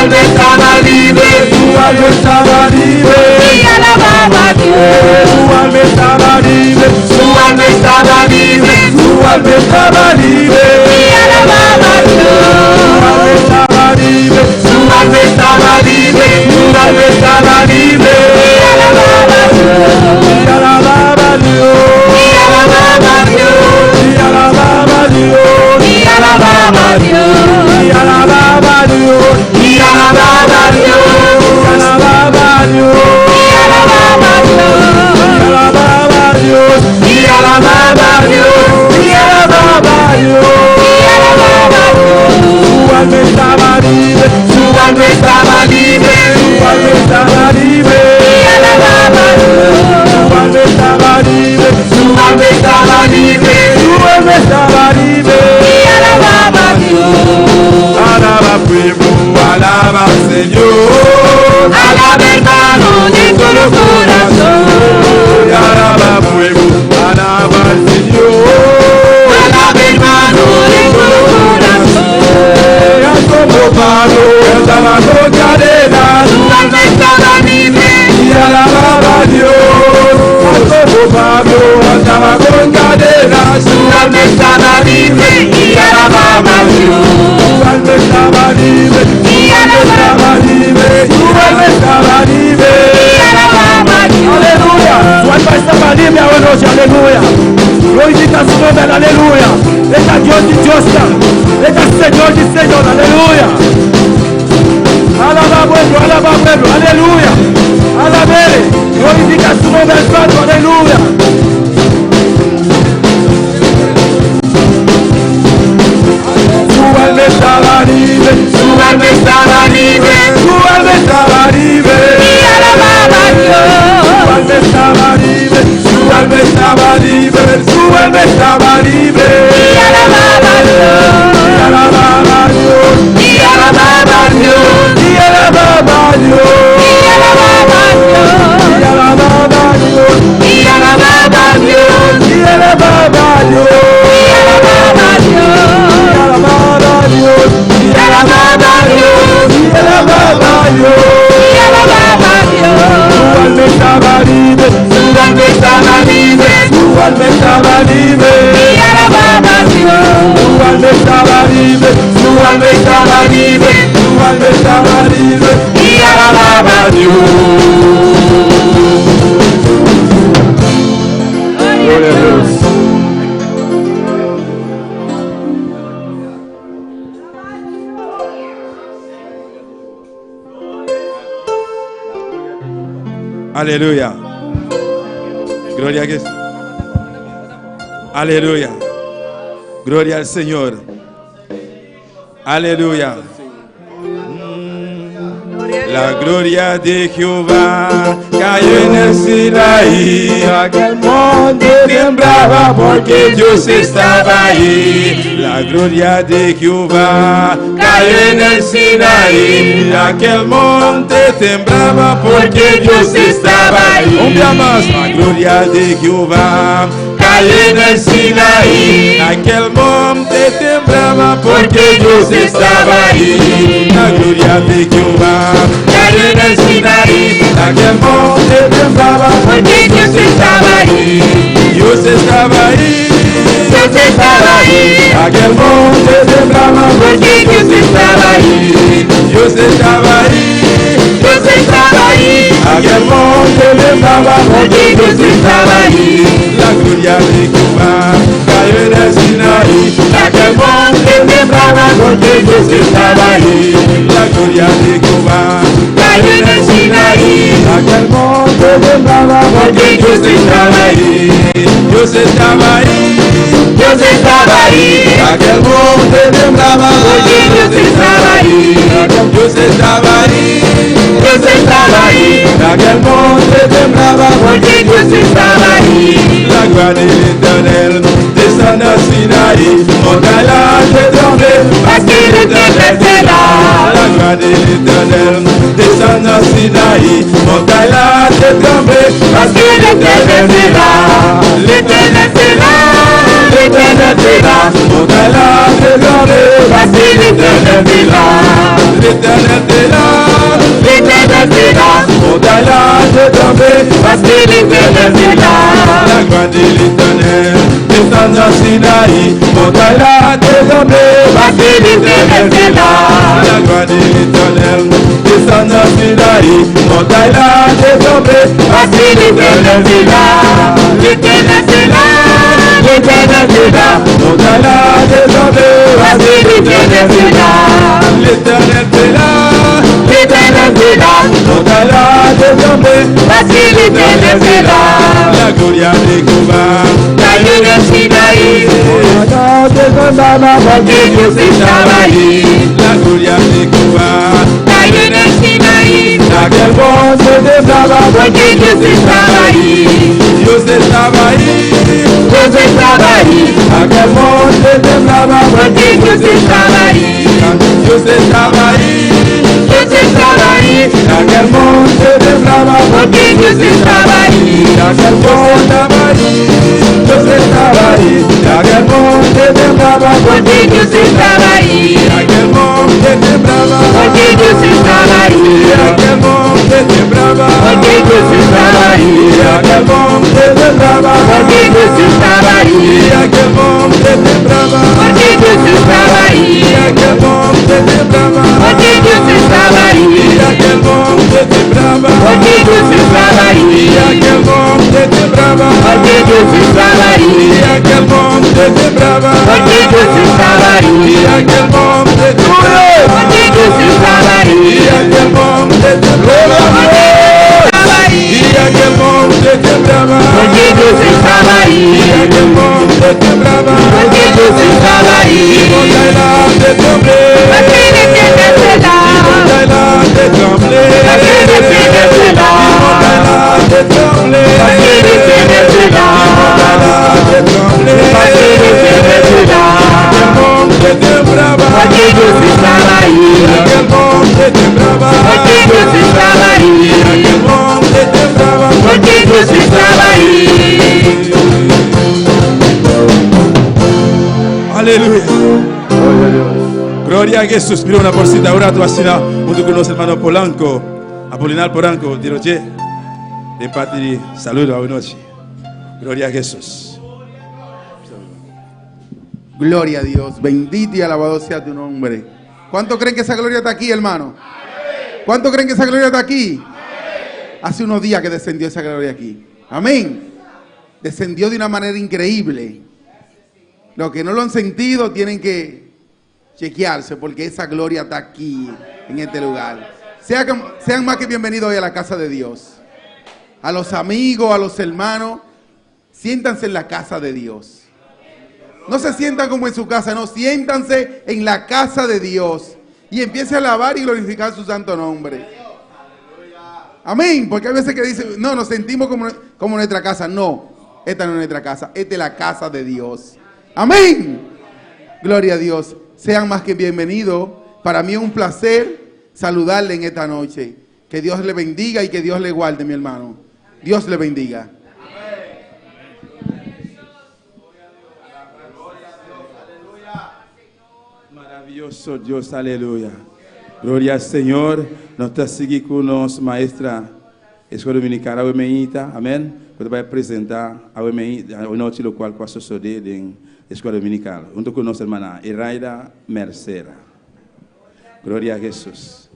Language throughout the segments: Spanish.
alma estaba libre, tu alma estaba libre, y alababa a Dios. tu alma estaba libre, Su alma estaba libre, tu alma estaba libre, y alababa a Dios. estaba libre, Su alma estaba libre, tu alma estaba libre, y alababa a Dios. y alababa a Dios, Y alababa a Dios, y alababa a Dios, y alababa a Dios, y alababa a Dios, y alababa a Dios, y alababa a Dios, y alababa a Dios, y alababa a Dios, y alababa a Dios, y alababa a Dios, y alababa a Dios. tu alma estaba libre, Su alma estaba libre, tu alma estaba libre, y alababa a Dios. tu alma estaba libre, Su alma estaba libre, tu alma estaba libre, y alababa a Dios. alaba pueblo, alaba al Señor, Alaba hermano de todo corazón. alaba pueblo, alaba al Señor, Alaba hermano de todo corazón. como Pablo, estaba con cadenas, Su alma estaba libre, y alababa a Dios, como Pablo, estaba con cadenas, su alma estaba libre, y alababa a Dios. tu alma estaba libre, Y alababa, libre, tu alma estaba libre, y alababa a Dios. aleluya, tu alma estaba libre ahora noche, aleluya, glorifica su nombre, aleluya, es a Dios y Dios, es al Señor y Señor, aleluya, alaba pueblo, aleluya, alabele, glorifica su nombre, el santo, aleluya. Tu alma estaba libre, Su alma estaba libre, tu alma estaba libre, y alababa a Dios. tu alma estaba libre, tu alma estaba libre, tu alma estaba libre, Y alababa a Dios, y alababa a Dios, y alababa a Dios, y alababa a Dios, y alababa a Dios, y alababa a Dios, y alababa a Dios, y alababa a Dios, y alababa a Dios, y alababa a Dios, y alababa a Dios, y alababa a Dios. y alababa a Dios. Tu alma estaba libre, Su alma estaba libre, tu alma estaba libre, y alababa a Dios. tu alma estaba libre, Su alma estaba libre, tu alma estaba libre, y alababa a Dios. gloria a Dios. Aleluya. Gloria a Dios. Aleluya. Gloria al Señor. Aleluya. La gloria de Jehová cayó en el Sinaí. Aquel monte temblaba porque Dios estaba ahí. La gloria de Jehová cayó en el Sinaí. Aquel monte temblaba porque Dios estaba ahí. Un día más. La gloria de Jehová cayó en el Sinaí. Aquel monte temblaba porque Dios estaba ahí. La gloria de Jehová cayó en el Sinaí. Aquel monte temblaba Porque Dios estaba ahí, Dios estaba ahí. Dios estaba ahí, Aquel monte temblaba porque Dios estaba ahí, Dios estaba ahí. Dios estaba ahí, Aquel monte temblaba porque Dios estaba ahí. La gloria de Jehová cayó en el Sinaí. Aquel monte temblaba porque Dios estaba ahí. La gloria de Jehová Cayó en el Sinaí, aquel monte temblaba porque Dios estaba ahí, Dios estaba ahí. Dios estaba ahí, Aquel monte temblaba porque Dios estaba ahí, Dios estaba ahí. Dios estaba ahí, Aquel monte temblaba porque Dios estaba ahí. La gloire de l'Éternel descend à Sinaï. Montagne de trembler Parce que l'Éternel est là. La gloire de l'Éternel descend à Sinaï. Montagne de trembler Parce que l'Éternel est là. L'Éternel est là. L'Éternel est là. Montagne de trembler Parce que l'Éternel est là. L'Éternel est là. facilite le cela. La gloire de l'Éternel descend dans Sinaï, montagne là désormais, Facilite le cela. la gloire de l'Éternel descend dans Sinaï, montagne là désormais, Facilite le cela. L'éternel c'est là. L'éternel c'est là. montagne là désormais, Facilite le cela. l'Éternel est là, L'éternel c'est là. montagne là désormais, Facilite le cela. la gloria de Cuba. Caillou de Sinaï. Porque Dios estaba ahí. La gloria de Cuba. Caillou de Sinaï. Aquel monte temblaba Porque Dios estaba ahí. Dios estaba ahí. Dios estaba ahí. Aquel monte temblaba Porque Dios estaba ahí. Dios estaba ahí. Dios estaba ahí. Aquel monte temblaba Porque Dios estaba ahí. Aquel monte estaba ahí. Dios estaba ahí. Aquel monte temblaba Porque Dios estaba ahí. Aquel monte temblaba Porque Dios estaba ahí. Aquel monte temblaba Porque Dios estaba ahí. Aquel monte temblaba Porque Dios estaba ahí. Aquel monte temblaba Porque Dios estaba ahí. Aquel monte temblaba Porque Dios estaba ahí. Aquel monte temblaba Porque Dios estaba ahí. Aquel monte temblaba Porque Dios estaba ahí. Aquel monte temblaba Porque Dios estaba ahí. Aquel monte temblaba Porque Dios estaba ahí. Aquel monte temblaba Aquel monte temblaba Porque Dios estaba ahí. Aquel monte temblaba Porque Dios estaba ahí. Montaña de tremble Facilite le cela. Montaña de tremble Facilite le cela. Montaña de tremble Facilite le cela. Montaña de tremble Facilite le cela. Aquel monte temblaba Porque Dios estaba ahí. Aquel monte temblaba Porque Dios estaba ahí. Aquel monte temblaba Porque Dios estaba ahí. Aleluya. Gloria a Jesús. Mira una porcita ahora tú así junto con los hermanos Polanco, Apolinar Polanco, de noche. De parte de saludo a buena noche. Gloria a Jesús. Gloria a Dios, bendito y alabado sea tu nombre. ¿Cuánto creen que esa gloria está aquí, hermano? ¿Cuánto creen que esa gloria está aquí? Hace unos días que descendió esa gloria aquí. Amén. Descendió de una manera increíble. Los que no lo han sentido tienen que chequearse porque esa gloria está aquí, en este lugar. Sean más que bienvenidos hoy a la casa de Dios. A los amigos, a los hermanos, siéntanse en la casa de Dios. No se sientan como en su casa, no, siéntanse en la casa de Dios y empiece a alabar y glorificar su santo nombre. Amén, porque hay veces que dicen, no, nos sentimos como nuestra casa. No, esta no es nuestra casa, esta es la casa de Dios. Amén. Gloria a Dios. Sean más que bienvenidos. Para mí es un placer saludarle en esta noche. Que Dios le bendiga y que Dios le guarde, mi hermano. Dios le bendiga. Maravilloso Dios, aleluya. Gloria al Señor. Nos está siguiendo con nos maestra Escola Dominical Awemeita. Amén. Que vai apresentar a noite lo qual vai suceder em Escola Dominical. Junto com nossa irmã Iraida Mercera. Glória a Jesus.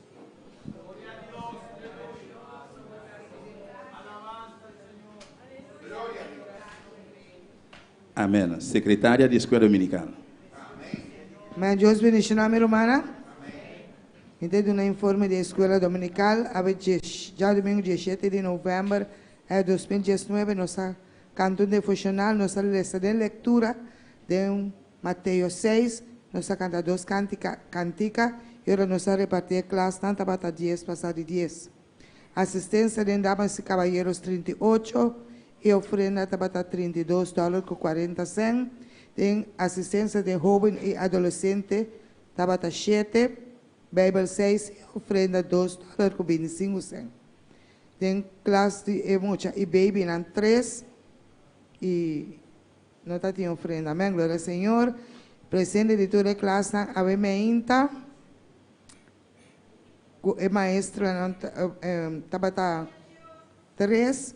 Amém. Secretária de Escola Dominical. Mas Deus bendiga a minha irmã. Então, no informe da Escola Dominical, já domingo 17 de novembro de 2019, nossa canto devocional, nossa lista de leitura de Mateus 6, nossa canta 2 cantica, e agora nossa repartir classe, tanto para 10, passar de 10. Assistência de damas e caballeros 38, e ofrenda para $32,40. Tem assistência de jovem e adolescente, tabata 7, Bible 6, ofrenda $2,25. Tem classe de emocha e baby nan 3, e não está tendo ofrenda. Amém, glória ao Senhor. Presente de toda a classe, a Bemeita, o maestro tabata 3,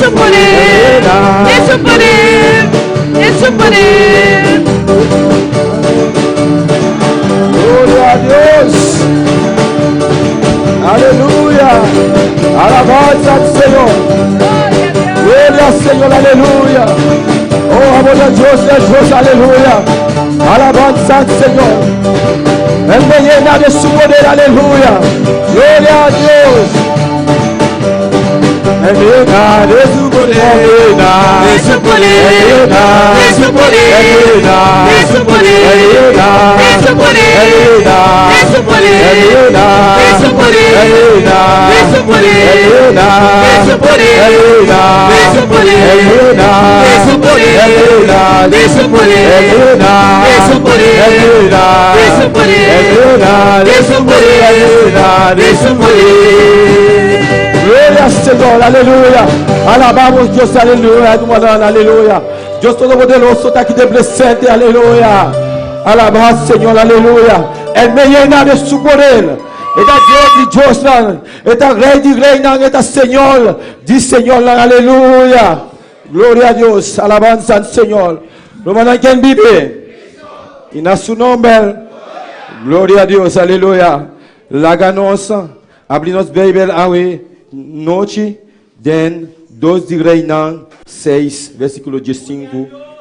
su poder, de su poder, de su poder. Gloria a Dios. Aleluya. Alabanza al Señor. Gloria al Señor, aleluya. Oh, amor de Dios, aleluya. Alabanza al Señor. Él me llena de su poder, aleluya. Gloria a Dios. Él me llena de su poder. De su poder, de su poder, de su poder, de su poder, de su poder, de su poder, de su poder, de su poder, de su poder, de su poder, de su poder, de su poder, de su poder, de su poder. Gloria al Señor, aleluya. Alabamos Dios, aleluya. Aleluya. Dios Todopoderoso está aquí de presente, aleluya. Alabamos Señor, aleluya. Él me llena de su poder. Está Dios de Dios, está Rey de Reina, está Señor de Señor, aleluya. Gloria a Dios, alabanza al Señor. Romana, ¿quién vive? Y en su nombre, gloria a Dios, aleluya. La ganosa, abrimos Bíblia hoy, noche, den 2 de Reina 6, versículo 15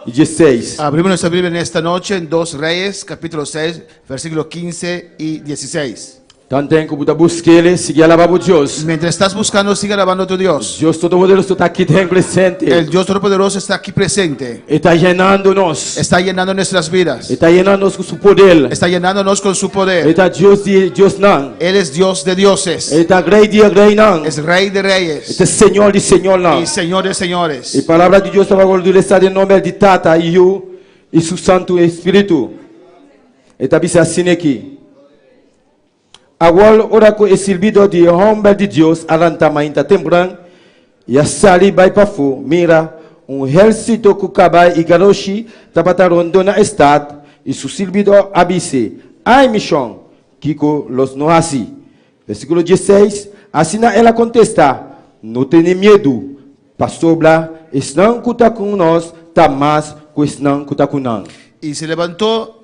y 16. Abrimos nuestra Biblia en esta noche en 2 Reyes, capítulo 6, versículo 15 y 16. Tanto que você busca ele, siga alabando a Deus. Mientras estás buscando, sigue alabando a tu Dios. Deus Todo-Poderoso está aqui dentro presente. El Dios Todopoderoso está aquí presente. Está llenando-nos. Está llenando nuestras vidas. Está llenando-nos com seu poder. Está llenándonos con su poder. Está Deus de Deus não. Él es Dios de dioses. Está Rei de Rei não. Es Rey de reyes Está Senhor de Senhor não. y Señor de E señores. a palavra de Deus estava glorificada em nome de Tata e o e seu Santo Espírito. Está assim aqui. Agora, ora com o silbido de homem de Deus, arantamainta temprano, e a sali vai para fora, mira, exército com cabai e garoshi, tapatarondo na estado, e su silbido abise, ai missão, Kiko los no assim. Versículo 16, assim ela contesta, não tenha medo, pastor Bla, estão com nós, tá mais que estão com nós. Y se levantó,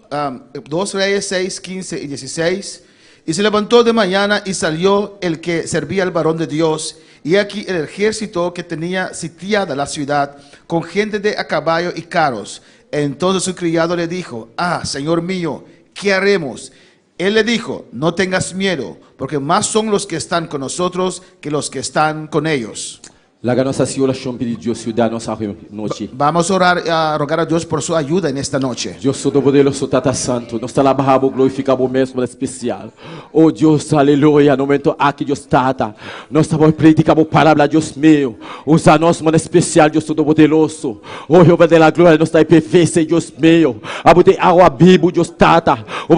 2 Reyes 6, 15 y 16. Y se levantó de mañana y salió el que servía al varón de Dios. Y aquí el ejército que tenía sitiada la ciudad con gente de a caballo y carros. Entonces su criado le dijo, Señor mío, ¿qué haremos? Él le dijo, no tengas miedo, porque más son los que están con nosotros que los que están con ellos. La nossa Senhora chama de Deus da nossa noite. Vamos a orar, a rogar a Dios por su ayuda en esta noche. Deus Todo-Poderoso, Tata Santo, nós alabamos, glorificamos mesmo especial. Oh Deus, aleluia, no momento aqui Deus Tata, nós estamos predicando a palavra Deus meu. Usa nós mano especial, Deus Todo-Poderoso. Oh Jeová da glória, nós está perfeito, Deus meu. Abute água Bíblia, Deus Tata. O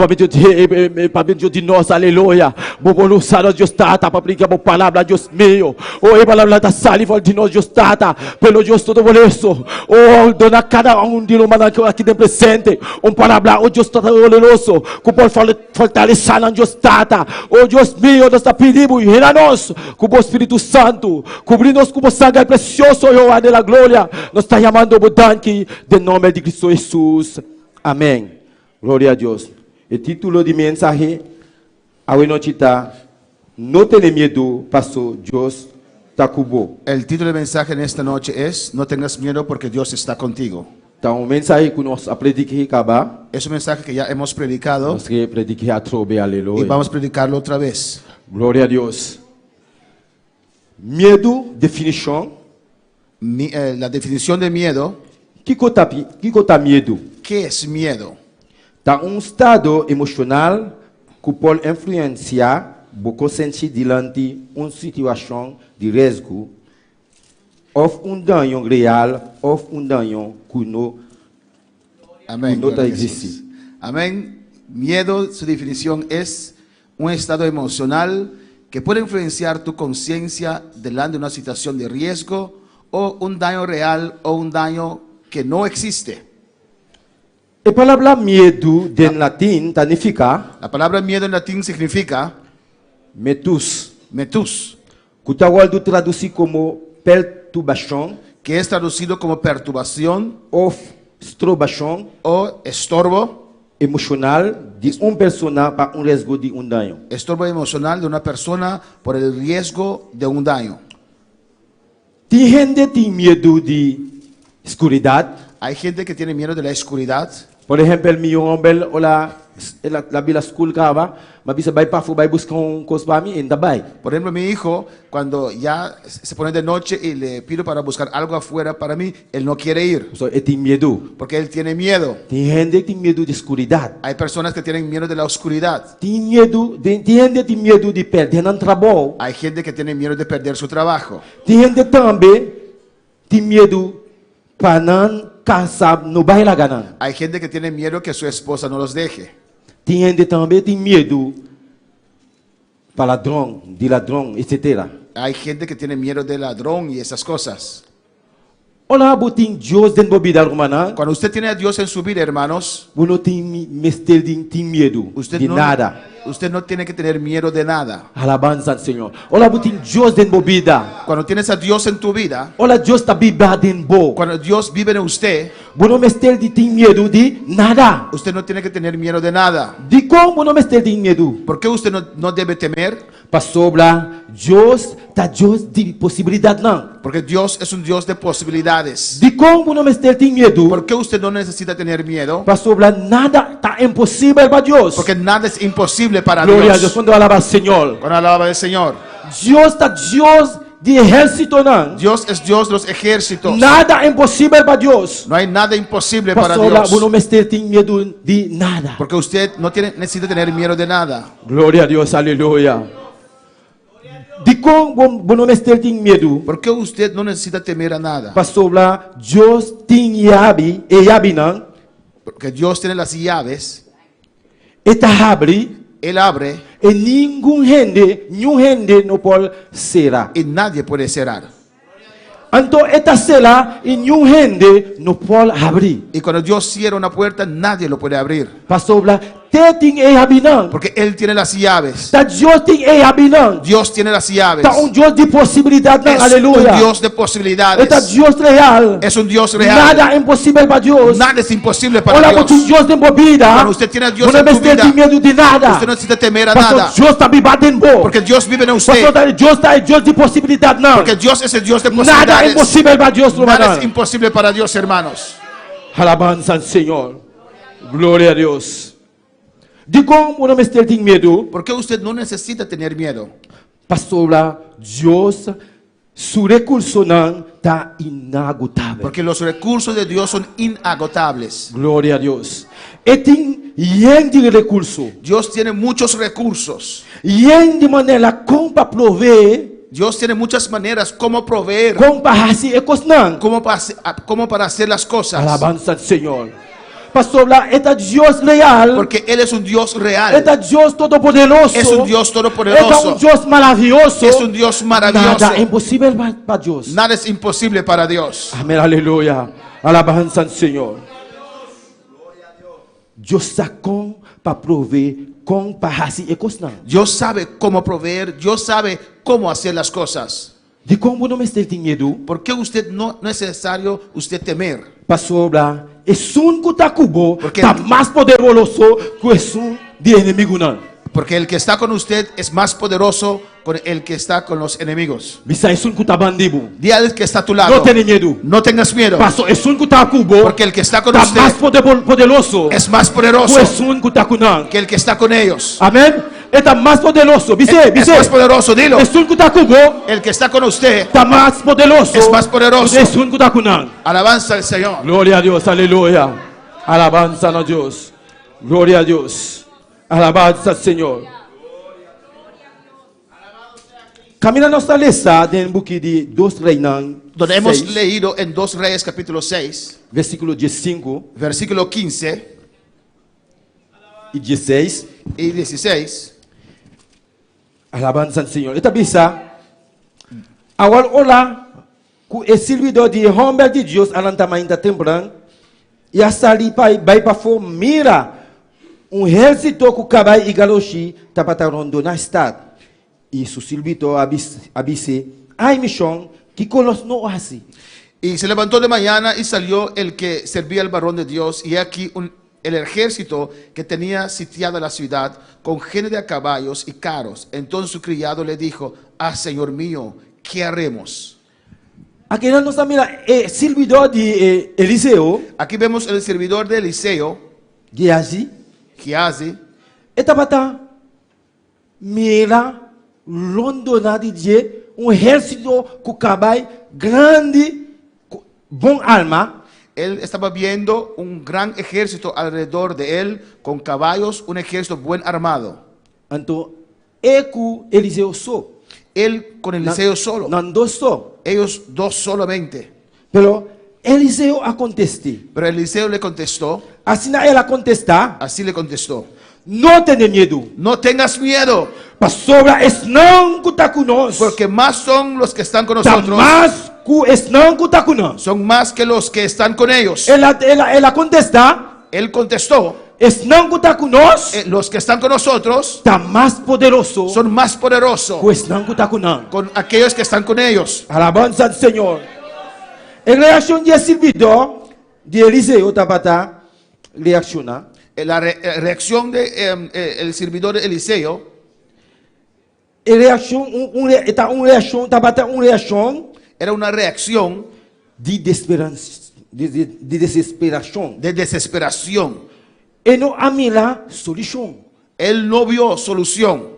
para Deus de nós, aleluia. Vamos usar Deus Tata para predicar a palavra Deus meu. Oh, a palavra da saliva de nós, Deus Tata, pelo Deus Todo-Poderoso. Oh, dona cada de nós aqui de presente, palavra, oh Deus Todo-Poderoso, que pode fortalecer a Deus Tata. Oh Deus meu, nós está pedindo, reina nós, com o Espírito Santo, cobrir-nos com o sangue precioso, Jeová da glória. Nós está chamando o danque, de nome de Cristo Jesus. Amém. Glória a Deus. O título de mensagem, a noite está, não tenha medo, pastor Deus. El título del mensaje en esta noche es, no tengas miedo porque Dios está contigo. Então, o mensagem que nós predicamos, es un mensaje que ya hemos predicado nós que prediquei a trobe, aleluia. y vamos a predicarlo otra vez. Glória a Deus. Medo, definição. La definición de miedo. Que conta medo? ¿Qué es miedo? Tá estado emocional que pode influenciar você sentir diante de uma situação de risco, ou dano real, ou dano que não Amén. existe. Amén. Miedo, su definición es un estado emocional que puede influenciar tu conciencia delante de una situación de riesgo o un daño real o un daño que no existe. A palavra medo em latim significa La palabra miedo en latín significa metus, metus, que está traduzir como perturbação que es traducido como perturbación ou estrobação o estorbo, emocional de persona para risco de dano. estorbo emocional de una persona por el riesgo de un daño. Tem gente que tem medo de escuridade. Hay gente que tiene miedo de la oscuridad. Por exemplo, meu homem, olha, la bila school cava, mas bisa vai para vai buscar coisa para mim, ainda vai. Por ejemplo, mi hijo, cuando ya se pone de noche y le pido para buscar algo afuera para mí, él no quiere ir, So, ele tem medo. porque él tiene miedo. Tem gente que tem medo de escuridade. Hay personas que tienen miedo de la oscuridad. Tem gente que tem medo de perder no trabalho. Hay gente que tiene miedo de perder su trabajo. Tem gente também tem medo para não casar no bairro ganando. Hay gente que tiene miedo que su esposa no los deje. Tem gente também tem medo para ladrão, etc. Hay gente que tiene miedo de ladrón y esas cosas. Olha, botin Deus dentro da vida romana. Cuando usted tiene a Dios en su vida, hermanos, Você tem medo de nada. usted no tiene que tener miedo de nada. Alabanza ao Senhor. Olha, botin Deus dentro da vida. Cuando tienes a Dios en tu vida, Olha, Deus está vivendo dentro. cuando Dios vive en usted, Você não tem medo de nada. usted no tiene que tener miedo de nada. De como não tem medo? ¿Por qué usted no debe temer? Pastor, Deus está Deus de possibilidade não. Porque Dios es un Dios de posibilidades. De como não tem medo? ¿Por qué usted no necesita tener miedo? Pastor, nada está impossível para Deus. Porque nada es imposible para Glória a Deus. Dios. Quando alaba ao Senhor. Cuando alaba del Señor. Deus está Deus de exército não. Dios es Dios de los ejércitos. Nada é impossível para Deus. No hay nada imposible para Pastor, Dios. você não tem medo de nada. Porque usted no necesita tener miedo de nada. Glória a Deus, aleluia. De como você não tem medo? ¿Por qué usted no necesita temer a nada? Pastor, Deus tem Yabi não. Porque Dios tiene las llaves. Eta abre Él abre e nenhum gente não pode será. y nadie puede cerrar. Então esta cela e nenhum gente não pode abrir. Y cuando Dios cierra una puerta, nadie lo puede abrir. Pastor, tem Yabi não. Porque Él tiene las llaves. Tá Deus tem Yabi não. Dios tiene las llaves. Tá Deus de possibilidade não. Es Aleluia. un Dios de posibilidades. Eta Deus real. Es un Dios real. Nada é impossível para Deus. Nada es imposible para Olha, Dios. você Deus tem vida. Cuando usted tiene a Dios Você en não tu vida, tem medo de nada. usted no necesita temer a Pastor, nada. Deus está vivendo dentro. Porque Dios vive en usted. Pastor, Deus está Deus de possibilidade não. Porque Dios es el Dios de Nada é posibilidades. impossível para Deus, Nada hermano. es imposible para Dios, hermanos. Alabanza ao Senhor. Glória a Deus. De como não tem medo? ¿Por qué usted no necesita tener miedo? Pastor, Deus, su recurso não está inagotável. Porque los recursos de Dios son inagotables. Glória a Deus. E tem de recurso. Dios tiene muchos recursos. De maneira como para prover, Dios tiene muchas maneras como proveer, como para fazer coisas não. como para hacer las cosas. Alabanza ao Senhor. Pastor, é Deus real. Porque Él es un Dios real. É Deus todo-poderoso. Es un Dios É todopoderoso. Deus maravilhoso. Es un Dios maravilloso. Nada é impossível para Deus. Nada es imposible para Dios. Amém, aleluia. Alabanza ao Senhor. Deus sabe como para prover, como para fazer coisas não. Dios sabe cómo proveer. Dios sabe cómo hacer las cosas. De como não tem medo? ¿Por qué usted no es necesario usted temer? Pastor, é um que está cubo, Porque- está mais poderoso que um de inimigo não. Porque el que está con usted es más poderoso con el que está con los enemigos. Bisa é um que está bandido. Di al que está a tu lado. Não tenha medo. No tengas miedo. Pastor, é um que está cubo, Porque el que está con está mais usted poderoso es más que poderoso um que está com não. que el que está con ellos. Amém? Está mais poderoso. Es más poderoso, dilo. É um que está cubo, El que está con usted está mais poderoso. es más poderoso. É um que está com não. Alabanza al Señor. Glória a Deus, aleluia. Alabanza a Deus. Glória a Deus. Alabanza ao Senhor. Camina nossa lista dentro do book de 2 Reis, Donde hemos leído en 2 Reyes capítulo 6, versículo 15 versículo 15 e 16. y 16. Alabanza ao Senhor. Esta bisa, agora olá, com o servidor de homem de Deus, alantamento temprano, e a sair para fora, mira, exército com cavalo e galochi, tapatarondo na estado. E su servidor avise, ai missão, qui connaissent nos assis. Y se levantó de mañana y salió el que servía al varón de Dios, y aquí el ejército que tenía sitiada la ciudad con gente de caballos y carros. Entonces su criado le dijo: ah, Señor mío, ¿qué haremos? Aqui nós estamos mira, servidor de Eliseu, Aquí vemos el servidor de Eliseo, Geazi, Gehazi, etapata mira Londona de dia exército com cavalo grande, com bom alma. él estaba viendo un gran ejército alrededor de él con caballos, un ejército buen armado. Então, com Eliseu só, Él con Eliseo solo, não dois só. ellos dos solamente. Pero Eliseu a contestar. Pero Eliseo le contestó, Assim ela contestar, así le contestó: não tenha medo. no tengas miedo, Pastor, não que está conosco. porque más son los que están con Tá nosotros, mais que não que está conosco. son más que los que están con ellos. Ela contestar, Él contestó: não que está conosco, los que están con nosotros está mais poderoso son más poderosos que não que está conosco. con aquellos que están con ellos. Alabanza do Senhor. Em reação de servidor de Eliseu, tapata reaccionar. La reacción de el servidor de Eliseo Reação, reação, tapata reação era una reacción de desesperança, de desesperação. de desesperación. E não há mila solução. Él no vio solución.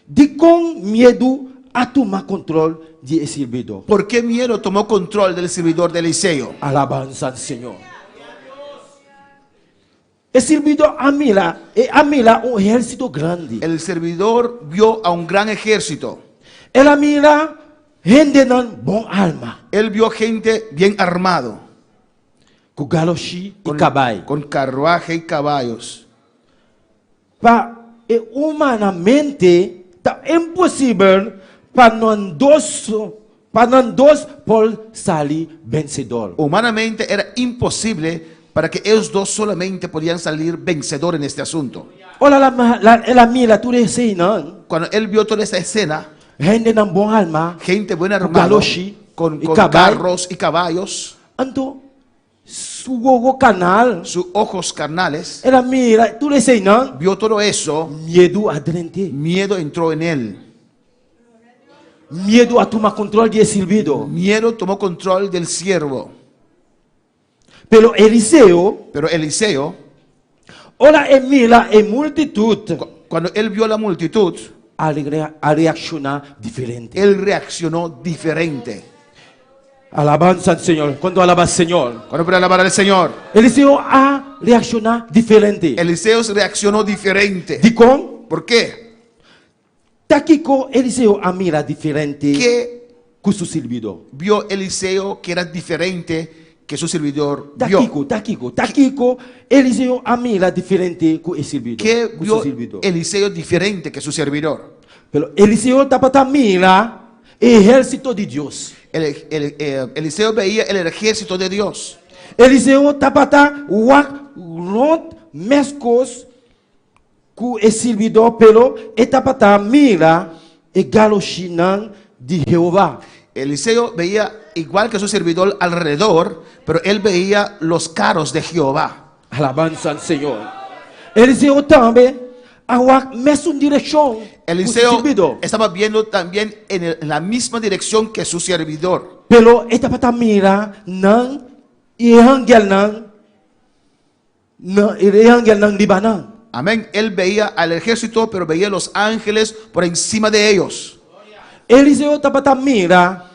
De com medo a tomar controle de servidor. ¿Por qué miedo tomó control del servidor de Eliseo? Alabanza do Senhor. O servidor amila exército grande. El servidor vio a un gran ejército. Ela mira gente não bom alma, Él vio gente bien armado, com galoshi e cavalo. con carruaje y caballos. Humanamente tá impossível para nós dois por sair vencedor. Humanamente era imposible para que ellos dos solamente podían salir vencedor en este asunto. Olha ela mira tudo isso aí não. Cuando él vio toda esa escena, Gente não bom alma, gente buena com armada, galoshi con e cavalo. carros y caballos, Então, su canal, sus ojos carnales, ela mira tudo isso aí não. vio todo eso, Medo adelante, miedo entró en él. medo a tomar controle de servidor. Miedo tomó control del siervo. Pero Eliseu, Pero Eliseo, olha mira multitud, cuando él vio la multitud, a reaccionar diferente. él reaccionó diferente. Alabanza al Señor. Cuando alaba al Señor, Cuando puede alabar al Señor, Eliseu a reaccionar diferente. Eliseo reaccionó diferente. De com? ¿Por qué? Taquico Eliseu a mira diferente ¿Qué com su servidor. vio Eliseo que era diferente que su servidor vio? Taquico Eliseu a mira diferente com el servidor. ¿Qué Com su vio servidor. Eliseo diferente que su servidor? Pero Eliseu tapata mira ejército de Dios. Eliseo veía el ejército de Dios. Eliseu tapata rot mescos com el servidor, pero tapata mira e galochinan de Jehová. Eliseo veía igual que su servidor alrededor, pero él veía los carros de Jehová. Alabanza al Señor. Eliseu também a mesma direção com o Eliseo servidor. estaba viendo también en la misma dirección que su servidor. Pero tapata mira não e angel não Libanon. Amén. Él veía al ejército, pero veía los ángeles por encima de ellos. Eliseu tapata mira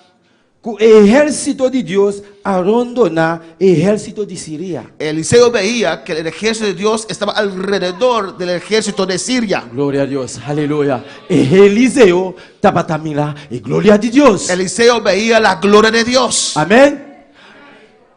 com o exército de Deus arondona o exército de Síria. Eliseo veía que el ejército de Dios estaba alrededor del ejército de Siria. Glória a Deus, aleluia. E Eliseu tapata mira e glória de Deus. Eliseo veía la gloria de Dios. Amém.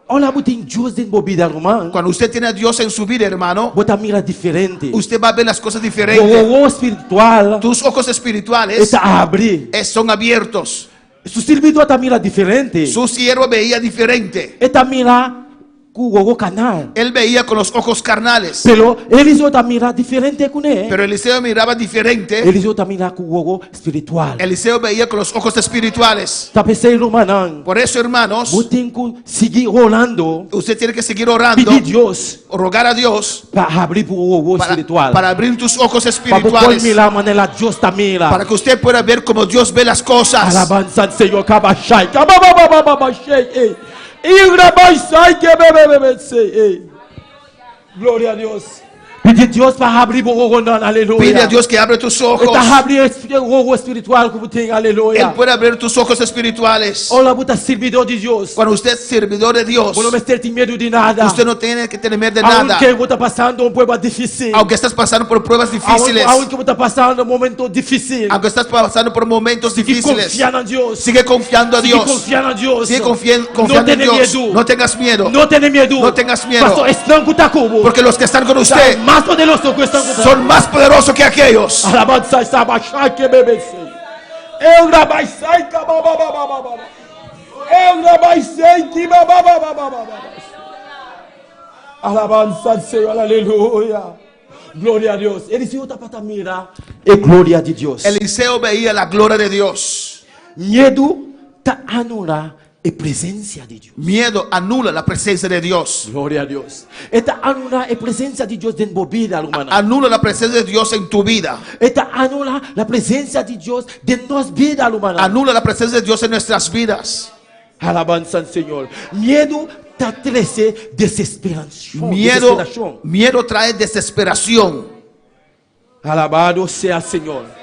Olha, botem Deus dentro da vida, irmão. Cuando usted tiene a Dios en su vida, hermano, Bota mira diferente. usted va a ver las cosas O diferentes. espiritual Tus ojos espirituales está a abrir. son abiertos. Su servidor está mira diferente. Su siervo veía diferente. Está mira ku gogo canal. Él veía con los ojos carnales. Pero Eliseo ta mira diferente con él. Pero Eliseo miraba diferente. Eliseo ta mira ku gogo espiritual. Eliseo veía con los ojos espirituales. Ta pensei lumanan. Por eso, hermanos, Butin ku sigi orando. usted tiene que seguir orando, Pidi Dios o rogar a Dios para abrir ku gogo espiritual. para abrir tus ojos Para espirituales, mira manela Dios ta mira. para que usted pueda ver como Dios ve las cosas. Alabanza al Señor, kabashai, kabababababashai, Igrabashai, kebebebebesei, Gloria a Dios. Pide Dios para abrir bogonan, aleluya. Pide a Dios que abra tus ojos. Está abrir bogo espiritual como tem, Él aleluya. puede abrir tus ojos espirituales. Hola, buta servidor de Dios. Cuando usted es servidor de Dios, Bueno, me ter miedo de nada. usted no tiene que temer de nada. Aunque está pasando un prueba difícil. Aunque estás pasando por pruebas difíciles, Aunque está pasando un momento difícil. aunque estás pasando por momentos Sigue difíciles, confiando en Dios. sigue confiando a Sigue Dios. confiando en Dios. Sigue confiando No en tiene Dios. miedo. No tengas miedo. No tengas miedo. No tengas miedo. Pastor, están con Tacubo. Porque los que están con usted Más poderoso que están con son más poderosos que aquellos. Alabanza esta baixai que bebese. Eu rabaisai que bababababa. Eu rabaisai que bababababa. Alabanza al Señor, aleluya. Gloria a Dios. Eliseo está para mirar es gloria de Dios. Eliseo veía la gloria de Dios. Miedo ta anula es presencia de Dios. Miedo anula la presencia de Dios. Gloria a Dios. Esta anula es presencia de Dios en tu vida, hermana. Anula la presencia de Dios en tu vida. Esta anula la presencia de Dios de nuestra vida, hermana. Anula la presencia de Dios en nuestras vidas. Alabanza al Señor. Miedo te trae desesperación. Miedo, miedo trae desesperación. Alabado sea el Señor.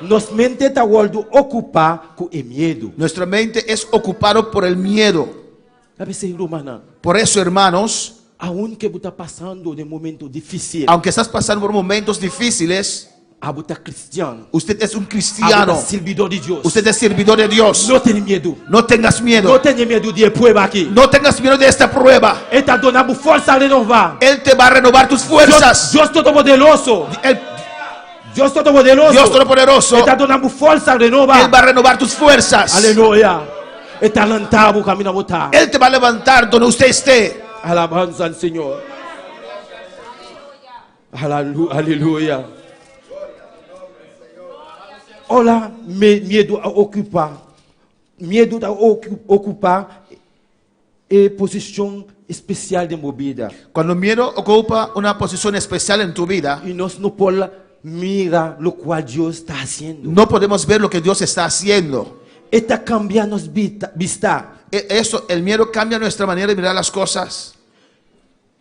Nos mente está ocupada con el miedo. Nuestra mente es ocupada por el miedo. A veces, hermana, Por eso, hermanos, aunque está pasando de momentos difíciles, aunque estás pasando por momentos difíciles, está cristiano, usted es un cristiano. servidor de Dios. Usted es servidor de Dios. No tiene miedo. No tengas miedo. No tiene miedo de prueba aquí. No tengas miedo de esta prueba. Está donando fuerza a renovar. Él te va a renovar tus fuerzas. Dios todopoderoso. Dios todopoderoso. Dios Todopoderoso, Está donando fuerza a renovar. Él va a renovar tus fuerzas. Aleluya. Está levantado camino a votar. Él te va a levantar donde usted esté. Alabanza al Señor. Aleluya. Hola, miedo a ocupar. Miedo a ocupar posición especial de mi vida. Cuando el miedo ocupa una posición especial en tu vida, Y nos no podemos mirar lo cual Dios está haciendo. no podemos ver lo que Dios está haciendo. Está cambiando vista. Eso, el miedo cambia nuestra manera de mirar las cosas.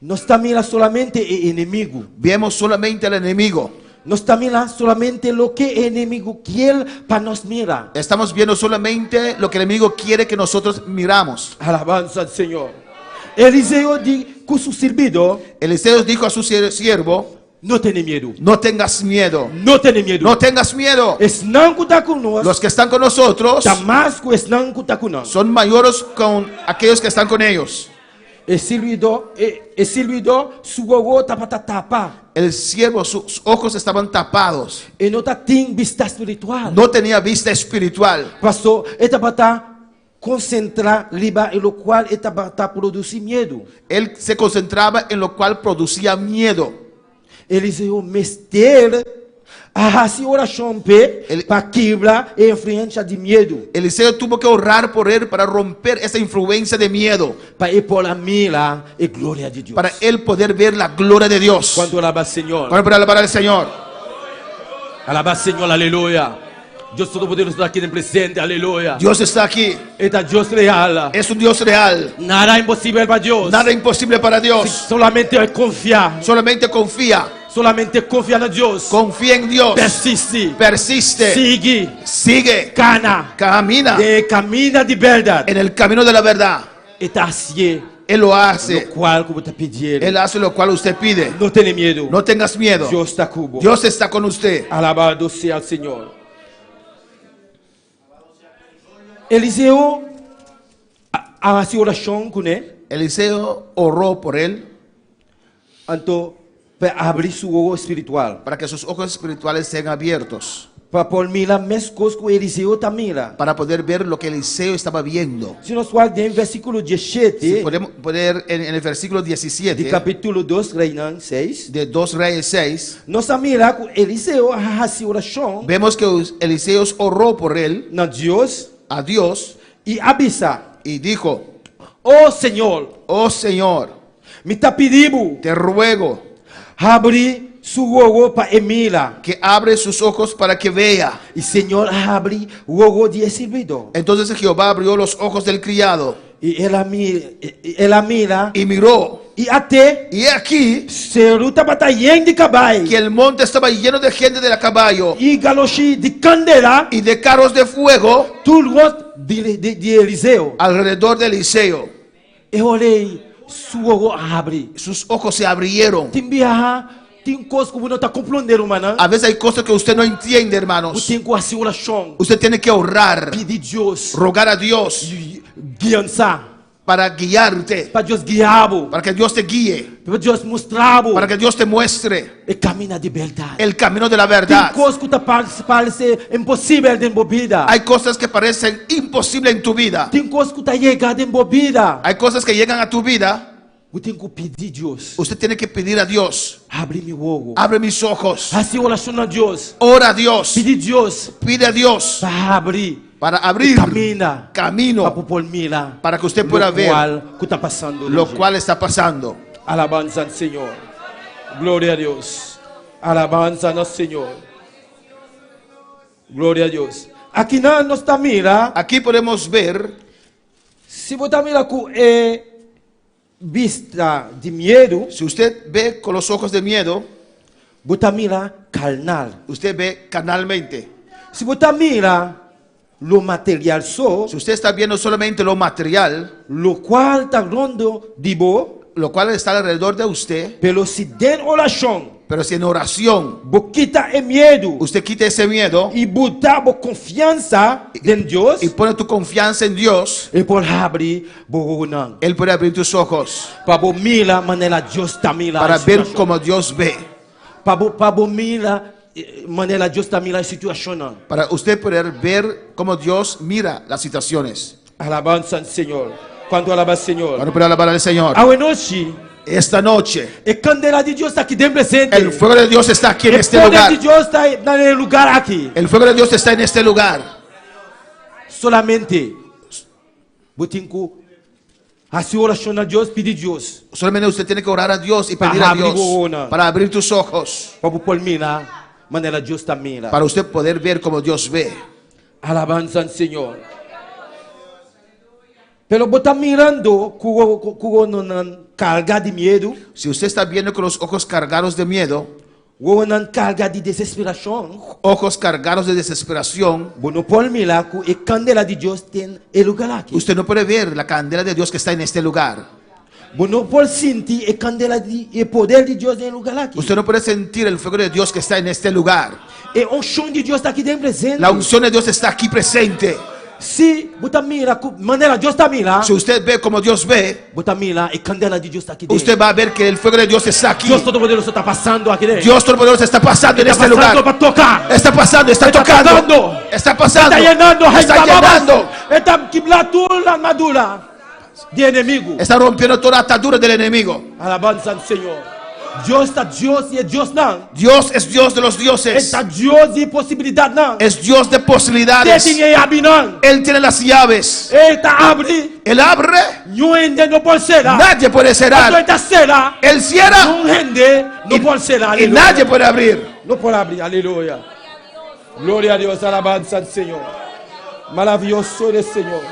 No está mirando solamente el enemigo. Vemos solamente al enemigo. No está mirando solamente lo que el enemigo quiere para nos mirar. Estamos viendo solamente lo que el enemigo quiere que nosotros miramos. Alabanza al Señor. Eliseo dijo con su servidor, Eliseo dijo a su siervo, no tiene miedo. no tengas miedo. No tiene miedo. No tengas miedo. Están con nosotros. Los que están con nosotros Damasco están con nosotros. son mayores con aquellos que están con ellos. El servidor, su gogo tapa. El siervo, sus ojos estaban tapados. Y no tiene vista espiritual. No tenía vista espiritual. Pastor, esta para concentrar riba en lo cual esta para producir miedo. Él se concentraba en lo cual producía miedo. Eliseo mester a así oración para quebrar a influencia de miedo. Eliseo tuvo que orar por él para romper esa influencia de miedo. Para ir por la mira y gloria de Dios. Para él poder ver la gloria de Dios. Cuando alaba al Señor. Para alabar al Señor. Alaba al Señor, aleluya. Dios Todopoderoso está aquí en presente, aleluya. Dios está aquí. Está Dios real. Es un Dios real. Nada imposible para Dios. Nada imposible para Dios. Solamente confiar. Solamente confía. Solamente confía en Dios. Confía en Dios. Persiste. Persiste. Sigue. Camina. Camina de verdad. En el camino de la verdad. Está así. Él lo hace. Lo cual, como te pidieron. Él hace lo cual usted pide. No tiene miedo. No tengas miedo. Dios está cubo. Dios está con usted. Alabado sea el Señor. Eliseo hace oración con él. Eliseo oró por él. Para abrir su ojo espiritual. Para que sus ojos espirituales sean abiertos. para por mira mes coisas que Eliseu tá mira. para poder ver lo que Eliseo estaba viendo. Se nós guardamos em versículo Si 17 podemos poner en el versículo de 17 capítulo 2, Reinan 6, de 2 Reyes 6, nós mira que Eliseu faz oração vemos que Eliseo oró por él na Deus a Dios e avisa: y dijo, "Oh Senhor, oh Señor, me tá pedindo te ruego abre su olho para Emila." que abre sus ojos para que vea. E Senhor abre o olho de servidor. Entonces Jehová abrió los ojos del criado E ela mira y miró, e até y aquí Seru estava batalhando de caballo que el monte estaba lleno de gente de a caballo e galochi de candela y de carros de fuego tudo de Eliseu. alrededor de Eliseo. Eu olhei, su olho abre. Sus ojos se abrieron. Tem coisas que você não está compreendendo, mano. A veces hay cosas que usted no entiende, hermanos. Você tem que fazer oração, Usted tiene que orar, pedir Deus, rogar a Dios guiançar, para guiarte, para Deus guiá-lo, para que Dios te guíe, para Deus mostrar-lo para que Dios te muestre e caminho de verdade. el camino de la Tem verdad. coisas que parece impossível de embobida. Hay cosas que parecen imposibles en tu vida. Tem coisas que está chegando embobida. Hay cosas que llegan a tu vida. Eu tenho que pedir Deus, Usted tiene que pedir a Dios, abre meu olho, abre mis ojos, fazer oração a Deus, ora a Dios, pedir Deus pide a Dios para abrir, para abrir camina, para camino por mira, para que usted pueda ver que está passando. lo cual está pasando. Alabanza al Señor. Gloria a Dios. Alabanza al Señor. Gloria a Dios. Aquí no está mira. Aquí podemos ver, Si vos mira con vista de miedo, si usted ve con los ojos de miedo, vos mira carnal. usted ve carnalmente. Si vos mira lo material so, Si usted está viendo solamente lo material, lo cual está rondo de vos, lo cual está alrededor de usted, pero si den oración, pero si en oración vos quita el miedo usted quita ese miedo y botar vos confianza en Dios, y pone tu confianza en Dios, e por abrir vos não. Él puede abrir tus ojos Para vos mirar maneira justa mirar para a ver situação. como Dios ve, Para vos mirar maneira justa mirar a situação. para usted poder ver cómo Dios mira las situaciones. Alabanza al Señor. Cuando alaba al Señor. Bueno, puede alabar al Señor. A noite, Esta noche, a candela de Deus está aqui dentro presente. el fuego de Dios está aquí en El este poder lugar. de Deus está no lugar aqui. El fuego de Dios está en este lugar. Solamente vos tem que fazer oração a Deus, pedir Deus. Solamente usted tiene que orar a Dios y Para pedir a abrir Dios una. para abrir tus ojos, Para vos por mirar maneira justa mira. para usted poder ver como Dios ve. Alabanza al Señor. Pero vos está mirando con una carga de miedo, Si usted está viendo con los ojos cargados de miedo, con una carga de desesperación, ojos cargados de desesperación, vos no puedes mirar que la candela de Dios tiene el lugar aquí. usted no puede ver la candela de Dios que está en este lugar. Vos no puedes sentir la candela el poder de Dios en el lugar aquí. Usted no puede sentir el fuego de Dios que está en este lugar. La unción de Dios está aquí dentro presente. La unción de Dios está aquí presente. Si vos está mira maneira Dios está mira, Si usted ve como Dios ve, vos está mira la candela de Dios está aquí dentro. usted va a ver que el fuego de Dios está aquí. Dios Todopoderoso está pasando aquí dentro. Dios Todopoderoso está pasando en Está este pasando lugar. para tocar. Está pasando, está Está tocando. tocando. Está pasando. Está llenando, Está llenando. Está quebrando toda la armadura de enemigo. Está rompiendo toda atadura del enemigo. Alabanza al Señor. Dios está Dios y es Dios no. Dios es Dios de los dioses. Está Dios y posibilidad no. Es Dios de posibilidades. Tiene abinan. Él tiene las llaves. Está abre. Él abre. No ende no puede ser. Nadie puede Cuando cerrar. está cera. Él cierra. No ende no puede ser. Y Aleluya. nadie puede abrir. No puede abrir. Aleluya. Gloria a Dios. Alabanza al Señor. Maravilloso eres Señor.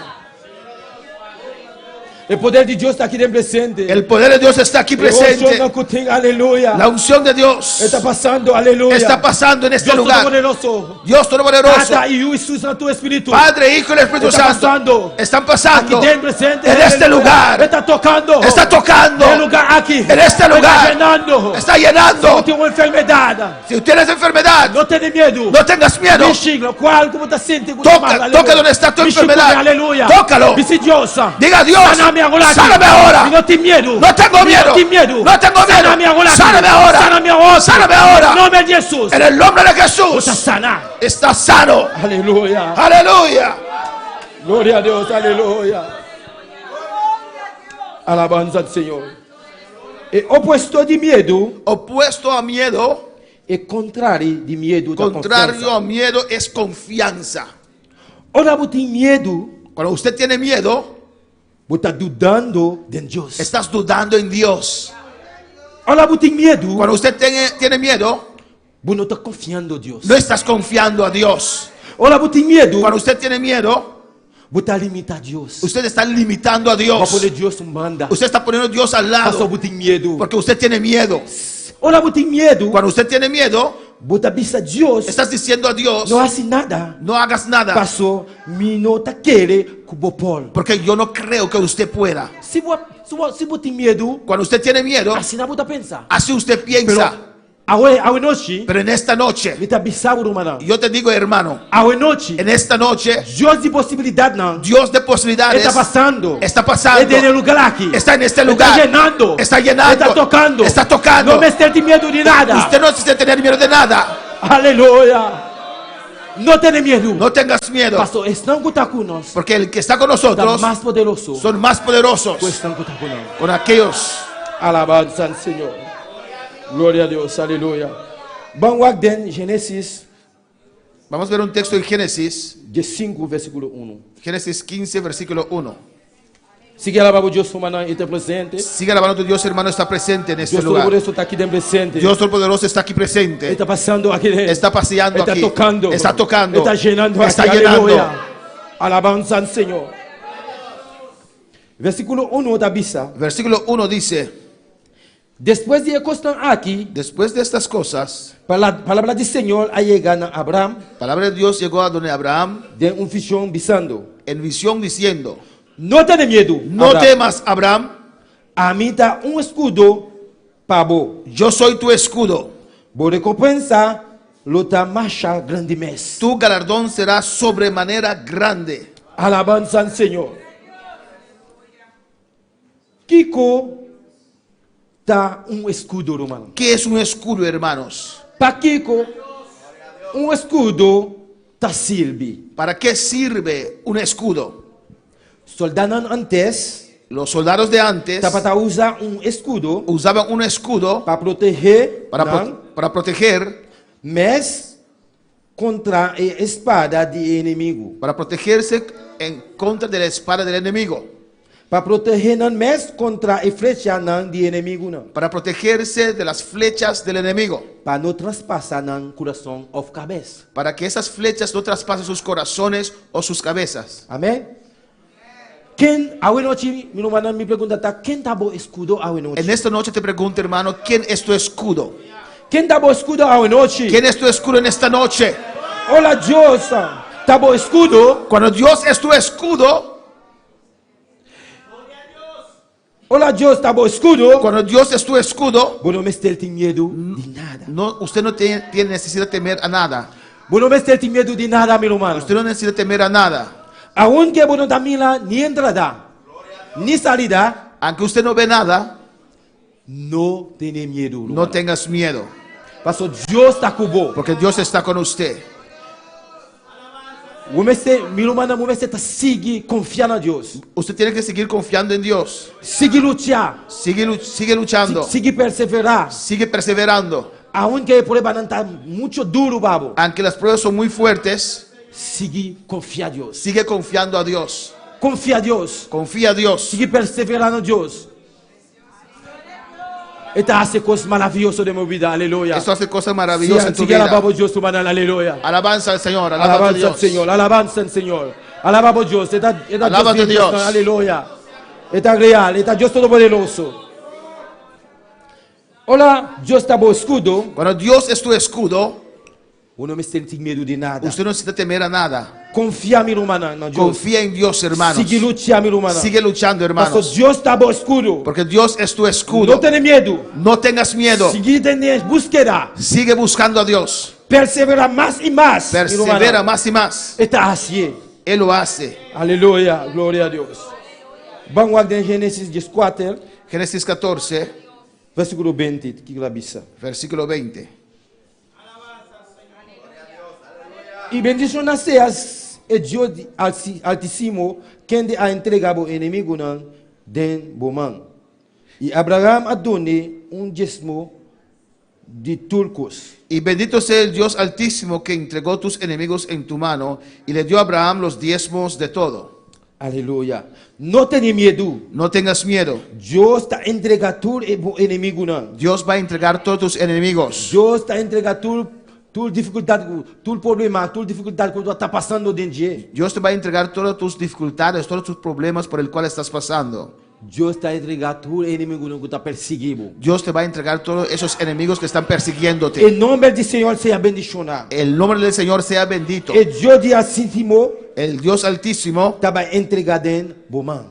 El poder de Dios está aquí dentro presente. El poder de Dios está aquí presente. Aleluya. La unción de Dios Está pasando, aleluya. está pasando en este Dios lugar. Todopoderoso. Dios Todopoderoso. Padre, Hijo y su Santo Espíritu. Padre, Hijo y el Espíritu Está Santo pasando. están Aquí pasando dentro presente. en este aleluya. lugar. Está tocando. Está tocando El lugar aquí. en este lugar. Está llenando. Está llenando. No tiene una enfermedad. Si tienes enfermedad, No tengas miedo. no tengas miedo. Vigila, ¿cuál? ¿Cómo te sientes? Toca, toca donde está tu enfermedad. Aleluya. Tócalo. Vicidiosa. Diga a Dios, Sáname. Sáname ahora. Sáname ahora. Y no te miedo. No tengo miedo. No te miedo. No tengo miedo. Sáname ahora. Sáname ahora. Sáname ahora. Sáname ahora. En el nombre de Jesús. En el nombre de Está Jesús. sana. Está sano. Aleluya. Aleluya. Gloria a Dios. Aleluya. Alabanza al Señor. Opuesto de miedo. Opuesto a miedo, Contrario de miedo. contrario a miedo es confianza. Ahora vos tienes miedo. Cuando usted tiene miedo, Vos estás dudando de Dios. estás dudando en Dios. Ahora vos tienes miedo. Cuando usted tiene miedo, Vos no estás confiando en Dios. no estás confiando a Dios. Ahora vos tienes miedo. Cuando usted tiene miedo, Vos estás limitando a Dios. usted está limitando a Va a Dios. poner Dios un manda. Usted está poniendo a Dios al Pastor, lado vos tienes miedo. porque usted tiene miedo. Ahora vos tienes miedo. Cuando usted tiene miedo, Vos te avisa a Dios. estás diciendo a Dios, No hace nada. no hagas nada, Pastor, mi no te quiere como Paul. porque yo no creo que usted pueda. Si vos tienes miedo, Cuando usted tiene miedo, así no vos te piensa. así usted piensa. Ahora noche, Pero en esta noche, me te avisa, hermano. yo te digo, hermano, Ahora noche, en esta noche, Dios de posibilidad, no. Dios de posibilidades Está pasando. está pasando. Está en el lugar aquí. Está en este lugar. Está llenando. Está llenando. Está tocando. Está tocando. No me estés miedo de nada. Usted no necesita tener miedo de nada. Aleluya. No tenés miedo. No tengas miedo. Pastor, están con nosotros. Porque el que está con Está nosotros más poderoso. son más poderosos Pues están con nosotros. con aquellos. Alabanza al Señor. Gloria a Dios. Aleluya. Vamos a ver Génesis Vamos a ver un texto en Génesis, 5, versículo 1. Génesis 15, versículo 1. Sigue alabando Dios, hermano, está presente. Sigue alabando tu Dios, hermano, está presente en este Dios lugar. Todopoderoso está aquí dentro presente. Dios Todopoderoso está aquí presente. Está pasando aquí dentro. Está paseando Está aquí. tocando. Está tocando. Está llenando. Está aquí. llenando. Aleluya. Alabanza al Señor. Versículo 1 da bisa. Versículo 1 dice, Después de acostar aquí, después de estas cosas, palabra del Señor ha llegado a Abraham palabra de Dios llegó a donde Abraham de un visión visando. en visión diciendo, No tenés miedo. no Abraham. temas, Abraham, A mí está un escudo para vos. yo soy tu escudo. Vos recompensa lo ta marcha grande mes. Tu galardón será sobremanera grande. Alabanza al Señor. Kiko está un escudo, hermano. ¿Qué es un escudo, hermanos? Para Kiko, un escudo ta sirve. ¿Para qué sirve un escudo? Soldados antes, Los soldados de antes ta para usar un escudo usaban un escudo para proteger, para proteger, mas contra a espada de inimigo. para protegerse en contra de la espada del enemigo. Para proteger não mais contra a flecha não de inimigo não. Para protegerse de las flechas del enemigo. Para não transpassar não coração ou cabeça. Para que esas flechas no traspasen sus corazones o sus cabezas. Amém? Quem a noite meu irmão me pergunta tá quem tá bom escudo a noite? En esta noche te pregunto, hermano, ¿quién es tu escudo? Quem tá bom escudo a noite? ¿Quién es tu escudo en esta noche? Olha Deus, tá bom escudo? Cuando Dios es tu escudo, Olha Deus, tá bom escudo? cuando Dios es tu escudo, Você não me tem medo de nada. no, usted no tiene necesidad de temer a nada. Você não me tem medo de nada, meu irmão. Usted no necesita temer a nada. Aunque você não tá mira ni entrada, ni salida, Aunque usted no ve nada, não tenha medo. no tengas miedo, Pastor, Deus está com você. porque Dios está con usted. Meu irmão, você tá seguir confiando em Deus. Usted tiene que seguir confiando en Dios. Seguir lutar. Sigue luchando. Seguir perseverar. Sigue perseverando. Aunque a prueba não tá muito duro, babo. Aunque las pruebas son muy fuertes, Seguir confiar em Deus. sigue confiando a Dios. Confia em Deus. Confía a Dios. Seguir perseverando em Deus. Esta hace cosas maravillosas de mi vida, aleluya. Esto hace cosas maravillosas en tu Sigue vida. alabamos Dios, hermano, aleluya. Alabanza al Señor. Alabanza a Alabanza al Dios. Señor, alabanza al Señor. Alabamos Dios, está Alaba a Dios, Dios. aleluya. Está real, está Dios todopoderoso. Hola, Dios está bom escudo. Cuando Dios es tu escudo, Uno me siente miedo de nada. usted no necesita temer a nada. Confía, mi hermana, en Dios. Confía en Dios, hermanos. Sigue luchando, mi hermana. Sigue luchando, Pastor, hermanos. Dios está bom escudo. Porque Dios es tu No escudo. tenés miedo. No tengas miedo. Sigue en búsqueda. Sigue buscando a Dios. Persevera más y más. mi hermana. Persevera más y más. Está así. Él lo hace. Aleluya, gloria a Dios. Vamos lá em Gênesis 14, Génesis 14, versículo 20. Que glabissa. versículo 20. E bendicionado seas e Deus Altíssimo, quem ha entregado o inimigo den bomão. E Abraham adone dízimo de turcos. Y bendito sea el Dios Altísimo que entregó tus enemigos en tu mano y le dio a Abraham los diezmos de todo. Aleluia. Não tenha medo. No tengas miedo. Deus está entregando tudo o inimigo. Dios va a entregar todos tus enemigos. Deus está entregando tudo dificuldade, tudo problema, tudo dificuldade que tu está passando dentro de. Dios te va a entregar todas tus dificultades, todos tus problemas por el cual estás pasando. Deus está entregando tudo o inimigo que está perseguindo. Dios te va a entregar todos esos enemigos que están persiguiéndote. Em nome do Senhor seja bendicionado. El nombre del Señor sea bendito. E Deus de Altíssimo El Dios Altísimo estava entregando em bomão.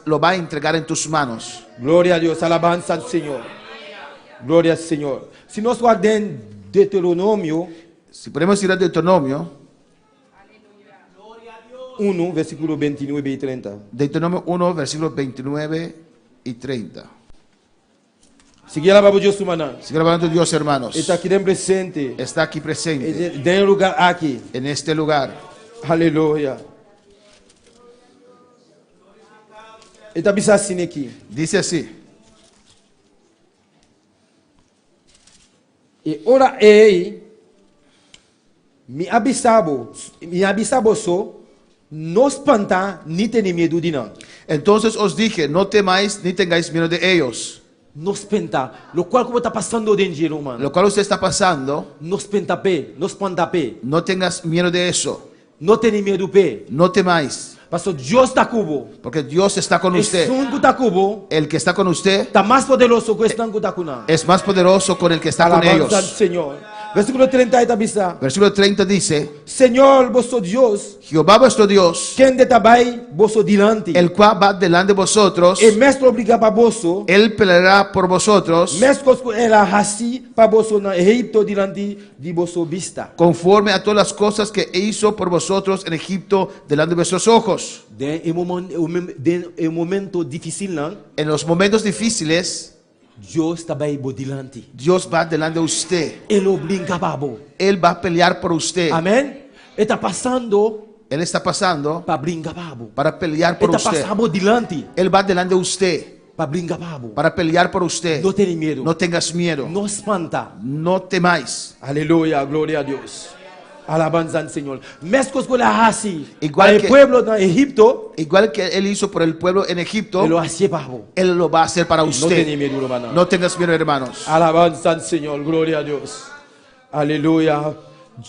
lo va a entregar en tus manos. Glória a Deus, alabança ao Senhor. Glória ao Senhor. Se nós guardamos Deuteronômio Si podemos ir a Deuteronomio, 1, versículo 29 e 30. Deuteronomio 1, versículos 29 y 30. Sigue alabando Deus, humana. Sigue alabando a Dios, hermanos. Está aqui dentro presente. Está aquí presente, Tem lugar aqui. en este lugar. Aleluia. Está bisa assim aqui. Dice así: E ora ei, me abisabo so, no espanta ni tener medo de nada. entonces os dije, no temáis ni tengáis miedo de ellos. No espanta, lo cual como está pasando dentro de humano. Lo cual usted está pasando, No espanta pe, no espanta pe, no tengas miedo de eso. no tener medo pe. No temáis, Pastor Dios está cubo. porque Dios está con Es usted. un que está cubo, El que está con usted está más poderoso que este que está con él. es más poderoso con el que está con Alabanza al ellos. Señor. Versículo 30 está bisa. Versículo 30 dice: Señor, vuestro Dios, Jehová vuestro Dios, quien de tabai vuestro dilante. el cual va delante de vosotros, El maestro obliga para vosotros. él peleará por vosotros Mescos com ela hasi para vosotros na Egipto dilante de vosso vista. conforme a todas las cosas que hizo por vosotros en Egipto delante de vuestros ojos. De momento difícil, não? En los momentos difíciles, Deus está bem por dilante. Dios va delante de usted. Ele obliga babo. Él va a pelear por usted. Amém? Ele está passando Él está pasando para brincar babo. para pelear por Ele está usted. passando por dilante Él va delante de usted para brincar babo. para pelear por usted. Não tenha medo. No tengas miedo. Não espanta. No temáis. Aleluia, glória a Deus. Alabanza al Señor. Mescos com ela hasi. Igual El que- pueblo de Egipto, Igual que él hizo por el pueblo en Egipto, ele lo hacía babo. él lo va a hacer para Não tenha usted. medo, hermano. No tengas miedo, hermanos. Alabanza al Señor, gloria a Dios. Aleluya.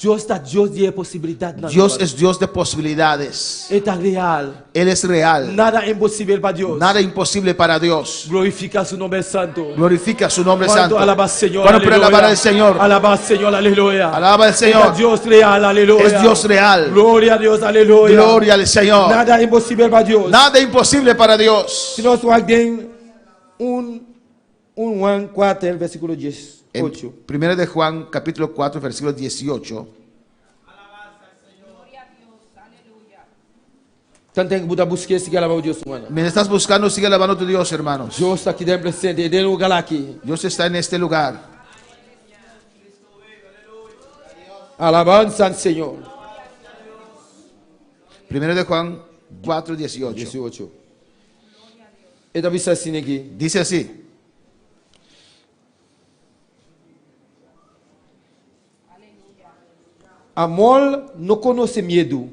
Dios está Dios de posibilidad. Dios es Dios de posibilidades. Está real. Él es real. Nada imposible para Dios. Nada imposible para Dios. Glorifica su nombre santo. Glorifica su nombre Cuánto santo. alaba al Señor. Bueno, pero aleluya. alabar al Señor. Alaba al Señor, aleluya. Alaba al Está Señor. Dios real, aleluya. Es Dios real. Gloria a Dios, aleluya. Gloria al Señor. Nada imposible para Dios. Nada imposible para Dios. Si nós guardemos Juan 4, versículo 18. En 1 de Juan, capítulo 4, versículo 18. Então tem que botar buscar esse que alabar o Deus, mano. Me estás buscando, sigue alabando a tu Dios, hermanos. Deus está aqui dentro presente, ele tem lugar aqui. Dios está en este lugar. Alabanza al Señor. 1 de Juan 4, 18. 18. Ele está assim aqui. Dice así: Amor não conhece medo,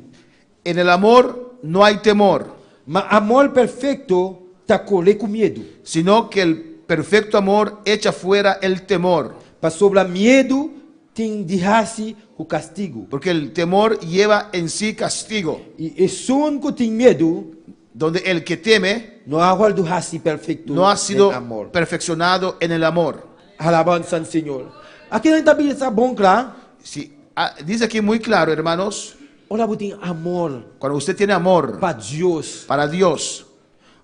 en el amor no hay temor, mas amor perfeito está colhe com medo. sino que el perfecto amor echa fuera el temor. Para sobre medo tem de raça o castigo. Porque el temor lleva en sí castigo, E só que tem medo donde el que teme não há do raça perfeito no ha sido em amor. perfeccionado en el amor. Alabanza al Señor. Aqui não está bom, claro. Sí, dice aquí muy claro, hermanos, Olha, tem amor cuando usted tiene amor para Deus. para Dios,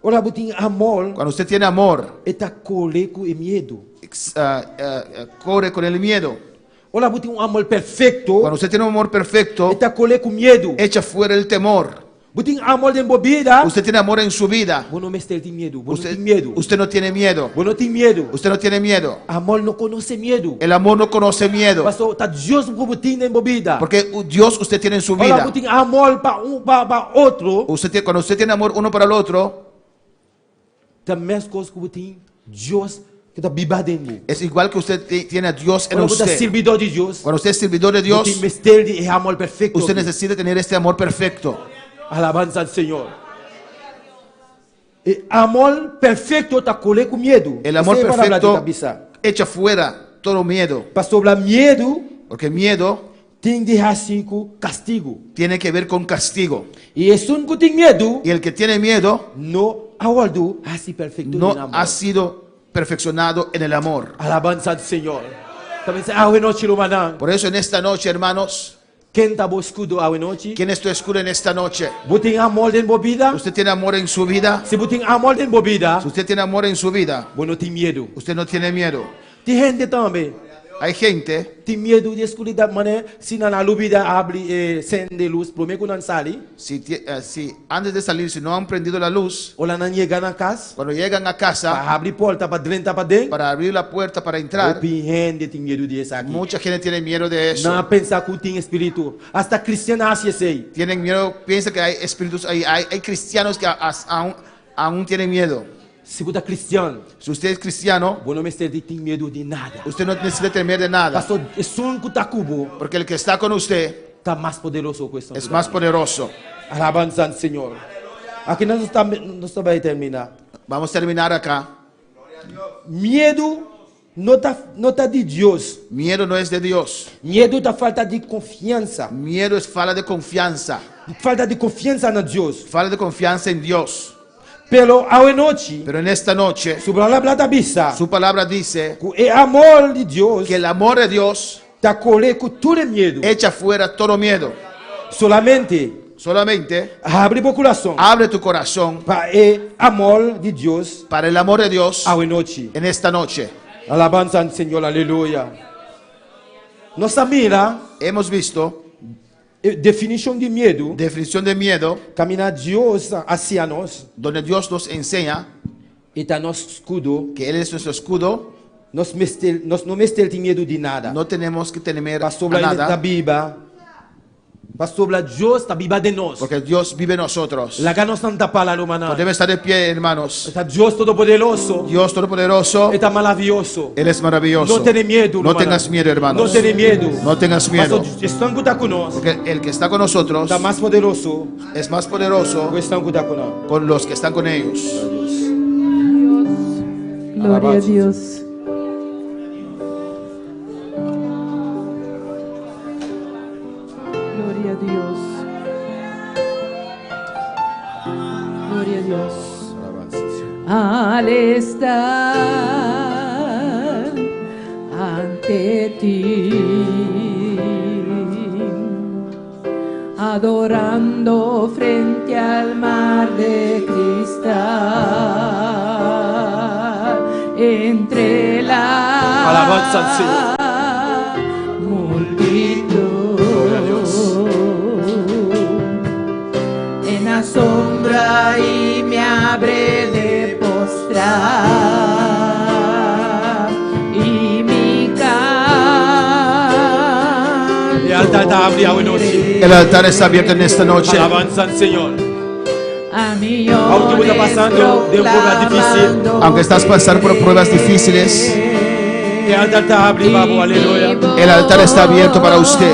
Olha, tem amor cuando usted tiene amor, está colhe com medo. corre con el miedo. Olha, tem amor perfeito Cuando usted tiene un amor perfecto, está colhe com medo. echa fuera el temor. Buting amor den bobida. Usted tiene amor en su vida. Bueno, me estel miedo. Bueno, tem medo. Usted no tiene miedo. Bueno, tem medo. Usted no tiene miedo. Amor no conoce miedo. El amor no conoce miedo. Pastor, tá Deus com buting den bobida. Porque Dios usted tiene en su Olha, vida. buting amor para outro. Cuando usted tiene amor uno para el otro, Tá mais coisa que buting Deus que tá biba den. es igual que usted tiene a Dios en Quando você é usted. servidor de Deus, Cuando usted es servidor de Dios, buting mestel de amor perfeito. usted necesita tener este amor perfecto. Alabanza al Señor. E amor perfeito tá colé com medo. El amor Essa é a palavra de perfecto cabeça. echa fuera todo miedo. Pastor, o medo Porque miedo tem de assim com castigo. tiene que ver con castigo. E esse que tem medo Y el que tiene miedo não aguardou assim perfeito no no amor. ha sido perfeccionado en el amor. Alabanza al Señor. Também se a noite lo manan. Por eso en esta noche, hermanos, Quem tá bo escudo a noite? ¿quién es tu escudo en esta noche? Botem amor den bobida. ¿Usted tiene amor en su vida? Se botem amor den bobida, Si usted tiene amor en su vida, bom não tem medo. usted no tiene miedo. Tem gente também. Hay gente, Tem medo de escuridão, mané. Se na lubida abre sende luz, promete que não sali. si antes de salir, si no han prendido la luz, Ou lá não chega na casa. cuando llegan a casa, Para abrir porta para dentro, para dentro. para abrir la puerta para entrar, Tem gente medo disso aqui. mucha gente tiene miedo de eso. Não pensar que tem espírito. Hasta cristiano acha isso aí. Tienen miedo, piensa que hay espíritus, hay cristianos que aún tienen miedo. Se você é cristiano, Si usted es cristiano, bom não tem medo de nada. usted no necesita temer de nada, Pastor, é só que tá cubo, porque el que está con usted tá mais poderoso que isso. es más poderoso. Alabanza al Señor. Aqui nós estamos vai terminar. Vamos a terminar acá. Medo não tá de Deus. Miedo no es de Dios. Medo tá falta de confiança. Miedo es falta de confianza. Falta de confiança na Deus. Falta de confianza en Dios. Pelo a noite, Pero en esta noche, sobre a palavra bisa, su palabra dice que o amor de Deus que el amor de Dios tá colhe com todo medo. echa fuera todo miedo. Solamente Solamente abre o coração abre tu corazón para o amor de Deus para el amor de Dios a noite. en esta noche. Alabanza al Señor, aleluia. Nossa mira, Hemos visto definição de medo, definición de miedo, caminhar Deus hacia nós, donde Dios nos enseña e tá nosso escudo. que Él es nuestro escudo. Nós não mestel tem medo de nada. No tenemos que temer a Pastor da nada, Bíblia. Pastor Deus está Bíblia de nós. porque Dios vive en nosotros. Lá nós não tá para lo maná. Podemos estar de pie, hermanos. Está Deus todo-poderoso. Dios Todopoderoso, Está maravilhoso. Él es maravilloso. Não tenha medo. No maná. tengas miedo, hermanos. Não tenha medo. No tengas miedo. Pastor, estão que está conosco. Porque el que está con nosotros Está mais poderoso. es más poderoso Que estão que está conosco. con los que están con ellos. Gloria a Dios. Gloria a Dios. Gloria a Dios. Al estar ante ti, adorando frente al mar de cristal, entre la Alabanza al Señor. multitud, Gloria a Dios. en asombra y me habré de postrar, y mi canto E altar está abrido a noite. El altar está abierto en esta noche. Alabanza al Señor. a mi Aunque você está passando de prueba difícil, Aunque estás pasando por pruebas difíciles, E altar está abrido, vamos, aleluia. el altar está abierto para usted.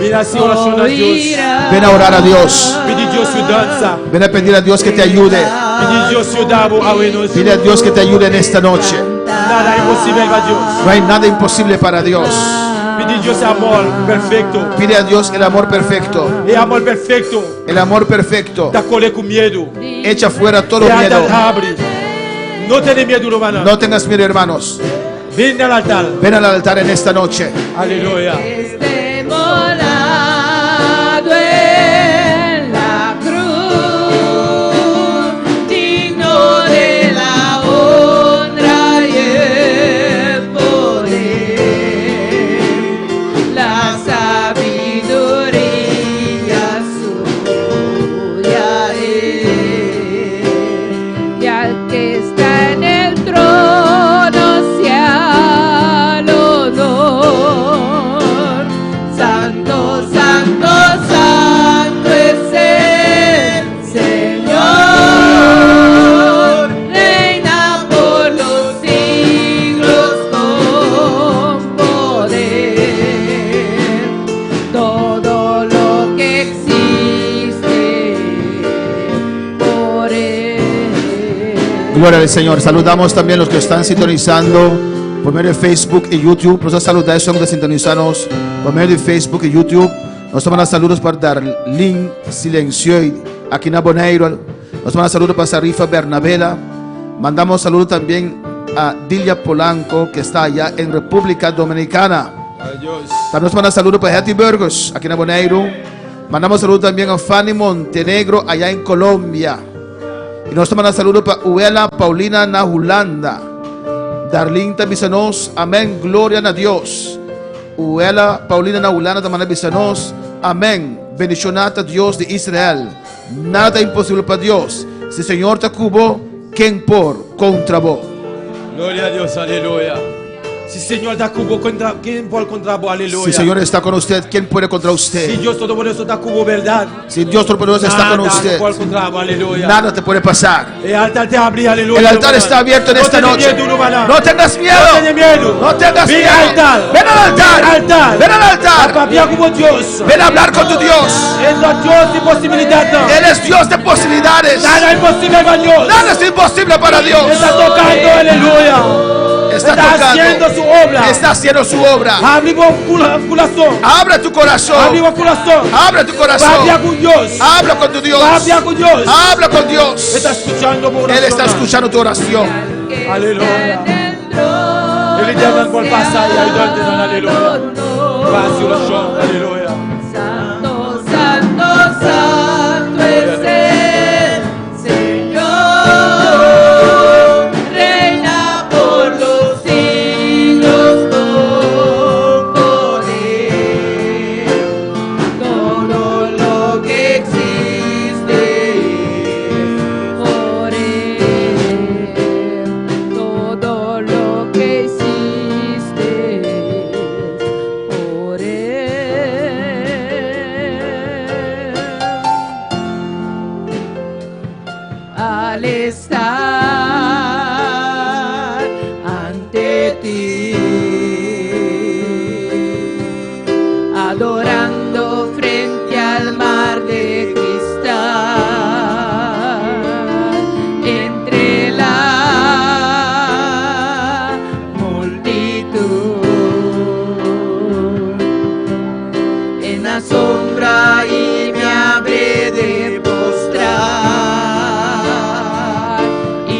Mira assim, oração a Deus. Ven a orar a Dios. Pedir Deus te dança. Ven a pedir a Dios que te ayude. Pedir Deus te dá a noite. Pide a Dios que te ayude en esta noche. Nada é impossível para Deus. No hay nada imposible para Dios. Pedir Deus amor perfeito. Pide a Dios el amor perfecto. E amor perfeito El amor perfecto está colhe com medo. echa fuera todo E miedo. altar abre. Não tenha medo, Romana. No tengas miedo, hermanos. Vem al altar. Ven al altar en esta noche. Aleluia. esté molado en la cruz, digno de la honra y el poder, la sabiduría suya. Gloria al Señor. Saludamos también a los que están sintonizando por medio de Facebook y YouTube. Nos saludáis, son de sintonizarnos por medio de Facebook y YouTube. Nos toman saludos para Darlene Silencio aquí en Bonaire. Nos toman saludos para Sarifa Bernabela. Mandamos saludos también a Dilia Polanco, que está allá en República Dominicana. También nos mandan saludos para Hattie Burgos aquí en Bonaire. Mandamos saludos también a Fanny Montenegro allá en Colombia. Y nos mandan saludos para Uela Paulina Nahulanda. Darlene Tabisanos, amén, gloria a Dios. Uela Paulina Nahulanda también Bisanos, amén. Bendicionata Dios de Israel. Nada imposible para Dios. Si el Señor te cubo, ¿quién por contra vos? Gloria a Dios, aleluya. Si Señor está cubo contra, ¿quién por contra vos? Aleluya. Si el Señor está con usted, ¿quién puede contra usted? Si Dios Todopoderoso está cubo, verdad. Si Dios Todopoderoso está con usted, por contra vos, aleluya. nada te puede pasar. El altar te abre, aleluya. El altar está abierto en esta noche. No tengas miedo. No tengas miedo. No tengas Ven miedo. al altar. Ven al altar. Ven al altar. Papá, como Dios. Ven a hablar con tu Dios. Es Dios de posibilidades. Él es Dios de posibilidades. Nada es imposible para Dios. Nada es imposible para Dios. Está tocando, aleluya. Está haciendo tocando. su obra. Está haciendo su obra. Abre tu corazón. Abre tu corazón. Abre tu corazón. Abre tu corazón. Habla con Dios. Habla con tu Dios. Habla con Dios. Habla con Dios. Está escuchando tu oración. Él está escuchando tu oración. Aleluya. Ele te habla por pasar y ayudarte, aleluya. Paz y oración, aleluya. Santo, santo, santo es el Señor, reina por los siglos con poder. Todo lo que existe es por Él. Todo lo que existe es por Él. Al estar ante ti, adorando frente al mar de cristal, entre la multitud, en la sombra y me habré de postrar y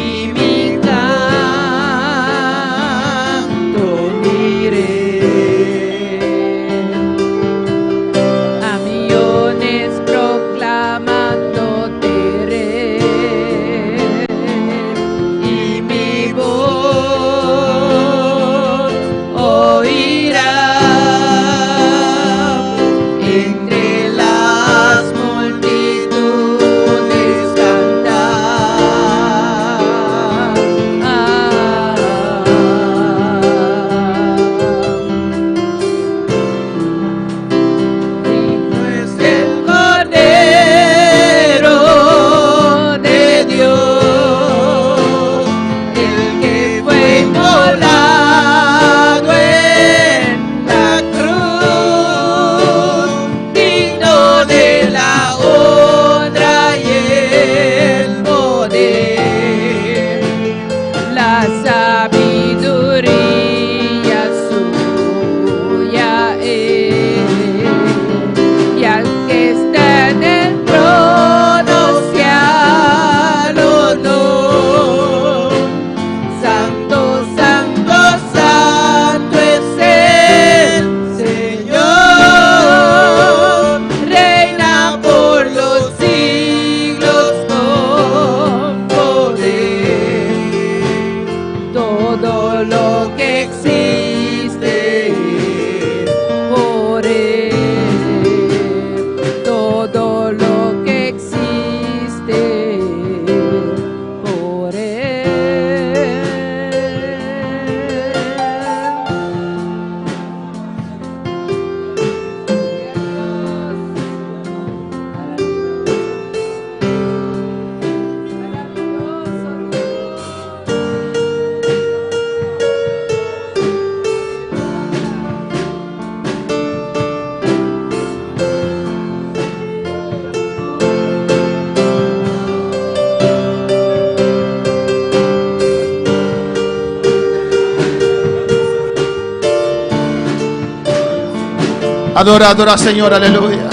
Adora, adora, Señor, aleluya.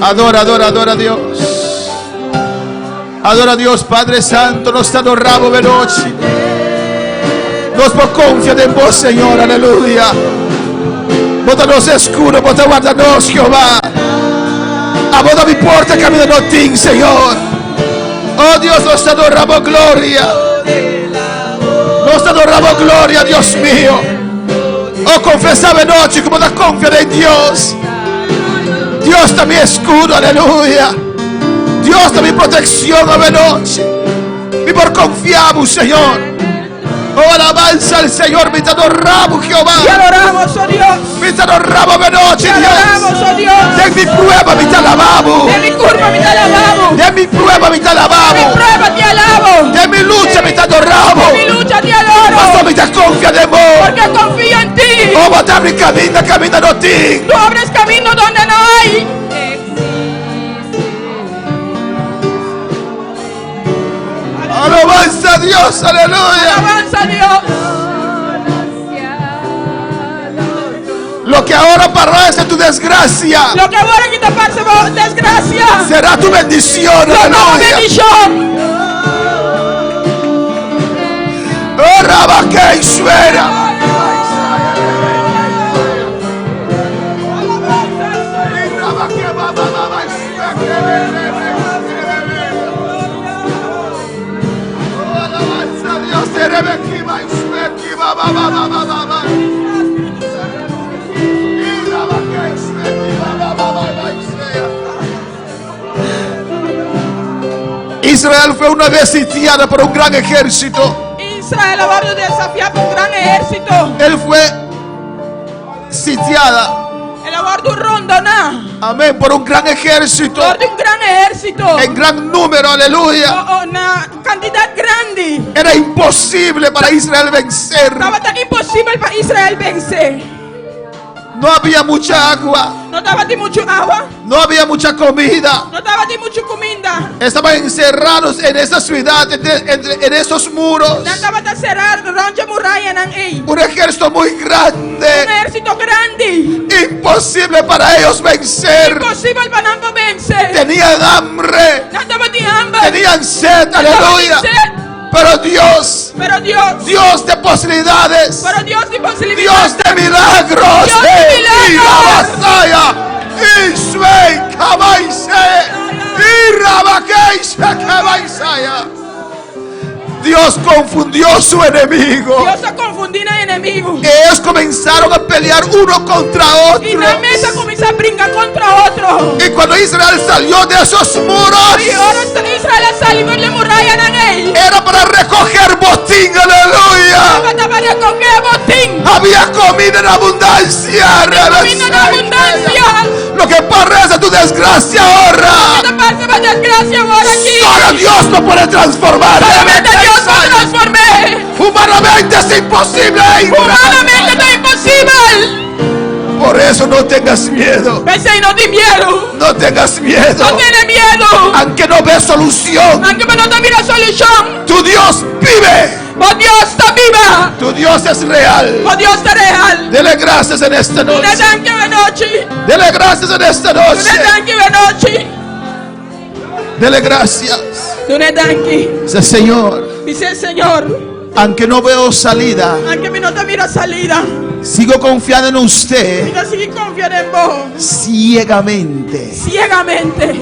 Adora, adora, adora a Dios. Adora a Dios, Padre Santo. Nos adoramos veloci. Nos confiamos en vos, Señor, aleluya. Bota nos escuro, bota guarda-nos, Jehová. A vos mi porta caminando a ti, Señor. Oh Dios, nos adoramos, gloria. Nos adoramos, gloria, Dios mío. Oh, confesaba noche como da confianza en Dios. Dios está mi escudo, aleluya. Dios está mi protección a noche. Y por confiamos, Señor. Oh, alabanza al Señor, mi te adoramos, Jehová. Te adoramos, oh Dios. Mi te adoramos de noche, Te adoramos, Dios. oh Dios. De mi prueba, mi te alabamos. De mi curva me te alabamos. De mi prueba, mi te De mi alabamos. prueba te alabo. De mi lucha, mi te adoramos. De mi lucha te adoro. Pastor, mi te confía de vos. Porque confío en ti. Oh, va a abrir camino, caminando a ti. Tú abres camino donde no hay. Alabanza a Dios, aleluya. Avanza Dios. Lo que ahora parece tu desgracia Lo que ahora que te pasa por desgracia. será tu bendición, Será una aleluya. bendición. Oh, Rabaque y suena. Alabanza a Dios, Rebequiba y Suequiba, ba, ba, ba, ba, ba, ba. Y Rabaque y Suequiba, ba, ba, ba, ba, y sea. Israel fue una vez sitiada por un gran ejército. Israel ha sido desafiado por un gran ejército. Él fue sitiada, El abordo rondona. amén, por un gran ejército, Por un gran ejército. en gran número, aleluya. Una cantidad grande. Era imposible para Israel vencer. Estaba tan imposible para Israel vencer. No había mucha agua, No estaba de mucho agua. no había mucha comida. No estaba de mucho comida. Estaban encerrados en esa ciudad, en esos muros. No estaba de cerrar roncha muralla en ahí. Un ejército muy Un grande. ejército grande. Imposible para ellos vencer. Imposible para ambos vencer. Tenían hambre, No estaba de hambre. tenían sed, No estaba de aleluya. sed. Pero Dios, Pero Dios. Dios de posibilidades, Pero Dios de Dios posibilidades. de milagros, Dios de y la milagros. batalla, y Suey, Kabaise, y Rabakeise, Kabaisaya. Dios confundió su enemigo. Dios ha confundido al enemigo. Ellos comenzaron a pelear uno contra otro. Y la mesa comienza a brincar contra otro. Y cuando Israel salió de esos muros, Y ahora Israel ha salido de la muralla en él. era para recoger botín, aleluya. Estaba de coger botín. Había comida en abundancia. Comida en abundancia. Lo que parece tu desgracia ahora, ¿Qué te pasa por desgracia ahora aquí? solo Dios lo puede transformar. Solamente Dios lo transformé. Humanamente es imposible. Humanamente es imposible. Por eso no tengas miedo. Pensé y no di miedo. No tengas miedo. No tiene miedo. Aunque no ves solución, Aunque no te mira solución. tu Dios vive. Oh Dios está viva. Tu Dios es real. Oh Dios está real. Dele gracias en esta No noche. dan que ve noche. Dele gracias en esta No noche. dan que ve noche. Dele gracias. No dan que. Dice, Señor, Dice el Señor. aunque no veo salida, Aunque no te mira salida. sigo confiando en usted Diga sigue confiando en vos. ciegamente. Ciegamente.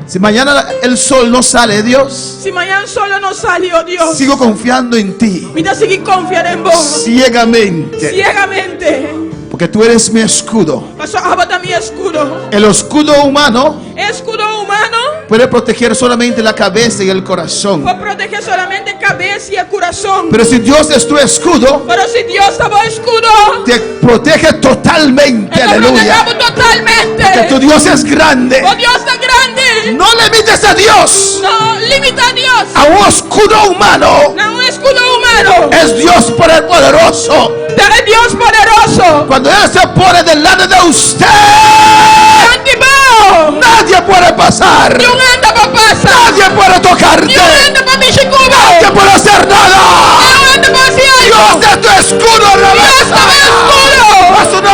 Si mañana el sol no sale, Dios, Si mañana solo no salió Dios. sigo confiando en ti Mira sigue confiando en vos. ciegamente. Ciegamente. Porque tú eres mi escudo. Pasó a mi escudo. El escudo humano Escudo humano. puede proteger solamente la cabeza y el corazón. Puede proteger solamente cabeza y el corazón. Pero si Dios es tu escudo, Pero si Dios estaba escudo. te protege totalmente. Te Aleluya. protegemos totalmente. Que tu Dios es grande. Oh Dios está grande. No limites a Dios No limita a Dios. a un escudo humano. No un escudo humano. Es Dios poderoso. Pero es Dios poderoso. Cuando Él se pone delante de usted, Antibao. nadie puede pasar. Ni un anda para pasar. Nadie puede tocarte. Ni un anda para mi chicuba. Nadie puede hacer nada. Ni un anda para hacer Dios algo. es tu escudo, Dios está mi escudo. Haz una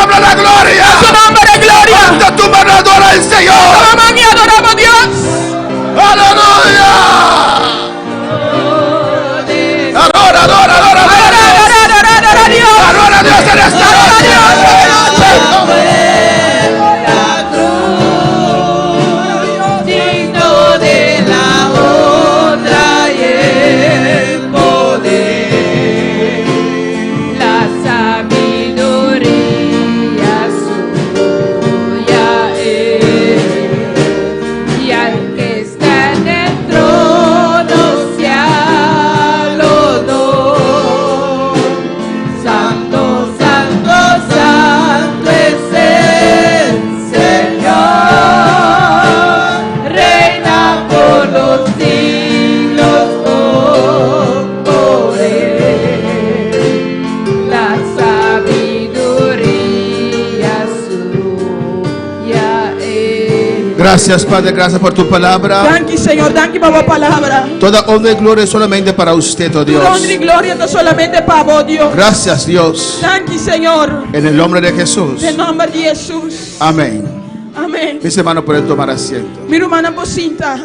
Gracias, Padre, gracias por tu palabra. Dank je, Senhor. Dank je, Baba, palabra. Toda honra y gloria solamente para usted, oh Dios. Honra y gloria no solamente para vos, Dios. Gracias, Dios. Dank je, Senhor. En el nombre de Jesús. En nombre de Jesús. Amén. Amén. Mis hermanos pueden tomar asiento. Mi hermana Bocinta.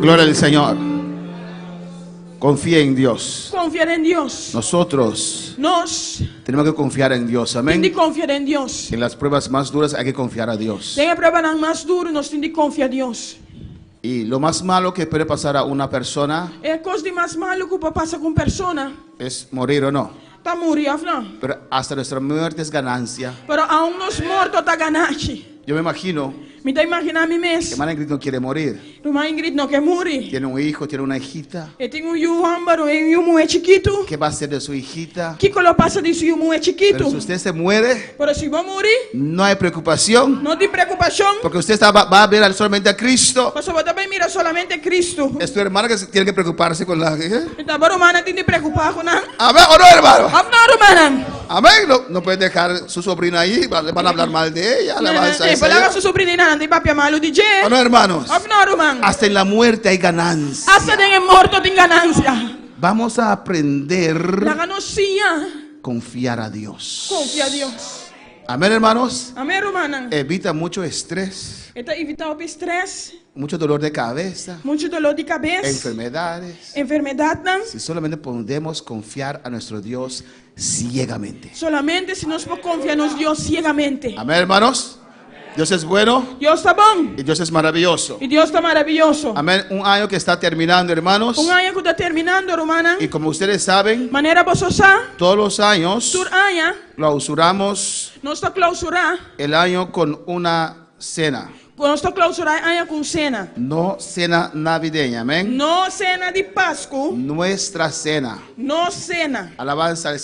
Gloria al Señor. Confía en Dios. Confiar en Dios. Nosotros Nós tenemos que confiar en Dios. temos de Amén. confiar en Dios. En las pruebas más duras hay que confiar a Dios. Tem a prova mais dura, nós temos de confiar em Deus. Y lo más malo que puede pasar a una persona É a coisa de mais malo que passa com persona. es morir o no. Tá morrendo, não. Pero hasta nuestra muerte es ganancia. Pero a nos morto tá ganante. Yo me imagino Me dá imaginar a mim que mesmo. hermana Ingrid no quiere morir. Irmã Ingrid não quer morrer. Tiene un hijo, tiene una hijita. Eu tenho um âmbaro e um é chiquito. ¿Qué va a hacer de su hijita? Que quando passa disso e um é chiquito. Pero si usted se muere, Pero se vou morrer, no hay preocupación. não tem preocupação. Porque usted va a ver solamente a Cristo. Você vai também mirar solamente Cristo. Es tu hermana que tiene que preocuparse con la... Então, a romana tem de preocupar com nada. Amén o no, hermano. Não, romana. Amén. No puede dejar su sobrina ahí. Le van a hablar mal de ella. Le van a Não, fala com sua sobrinha, não tem papel malo de jeito. ¿O no, hermanos? Não, romana. Hasta en la muerte hay ganancia. Hasta tem morto tem ganância. Vamos a aprender La ganancia. a confiar a Dios. Confia a Deus. Amén, hermanos. Amém, romana. Evita mucho estrés, Então, evitar o estresse, mucho dolor de cabeza, muito dolor de cabeça, enfermedades. enfermidade. Si solamente podemos confiar a nuestro Dios ciegamente. Solamente se nós confiamos em Deus cegamente. Amén, hermanos. Dios es bueno Deus está bom. y Dios es maravilloso. E Deus está maravilhoso. Amén. Un año que está terminando, hermanos. Ano que está terminando, romana. Y como ustedes saben, Maneira bososa, todos los años tur ano, clausuramos nós está clausurar. el año con una cena. Nós está clausurar ano com cena. No cena navideña, amén. Não cena de Páscoa, Nuestra cena. não cena. Alabanza al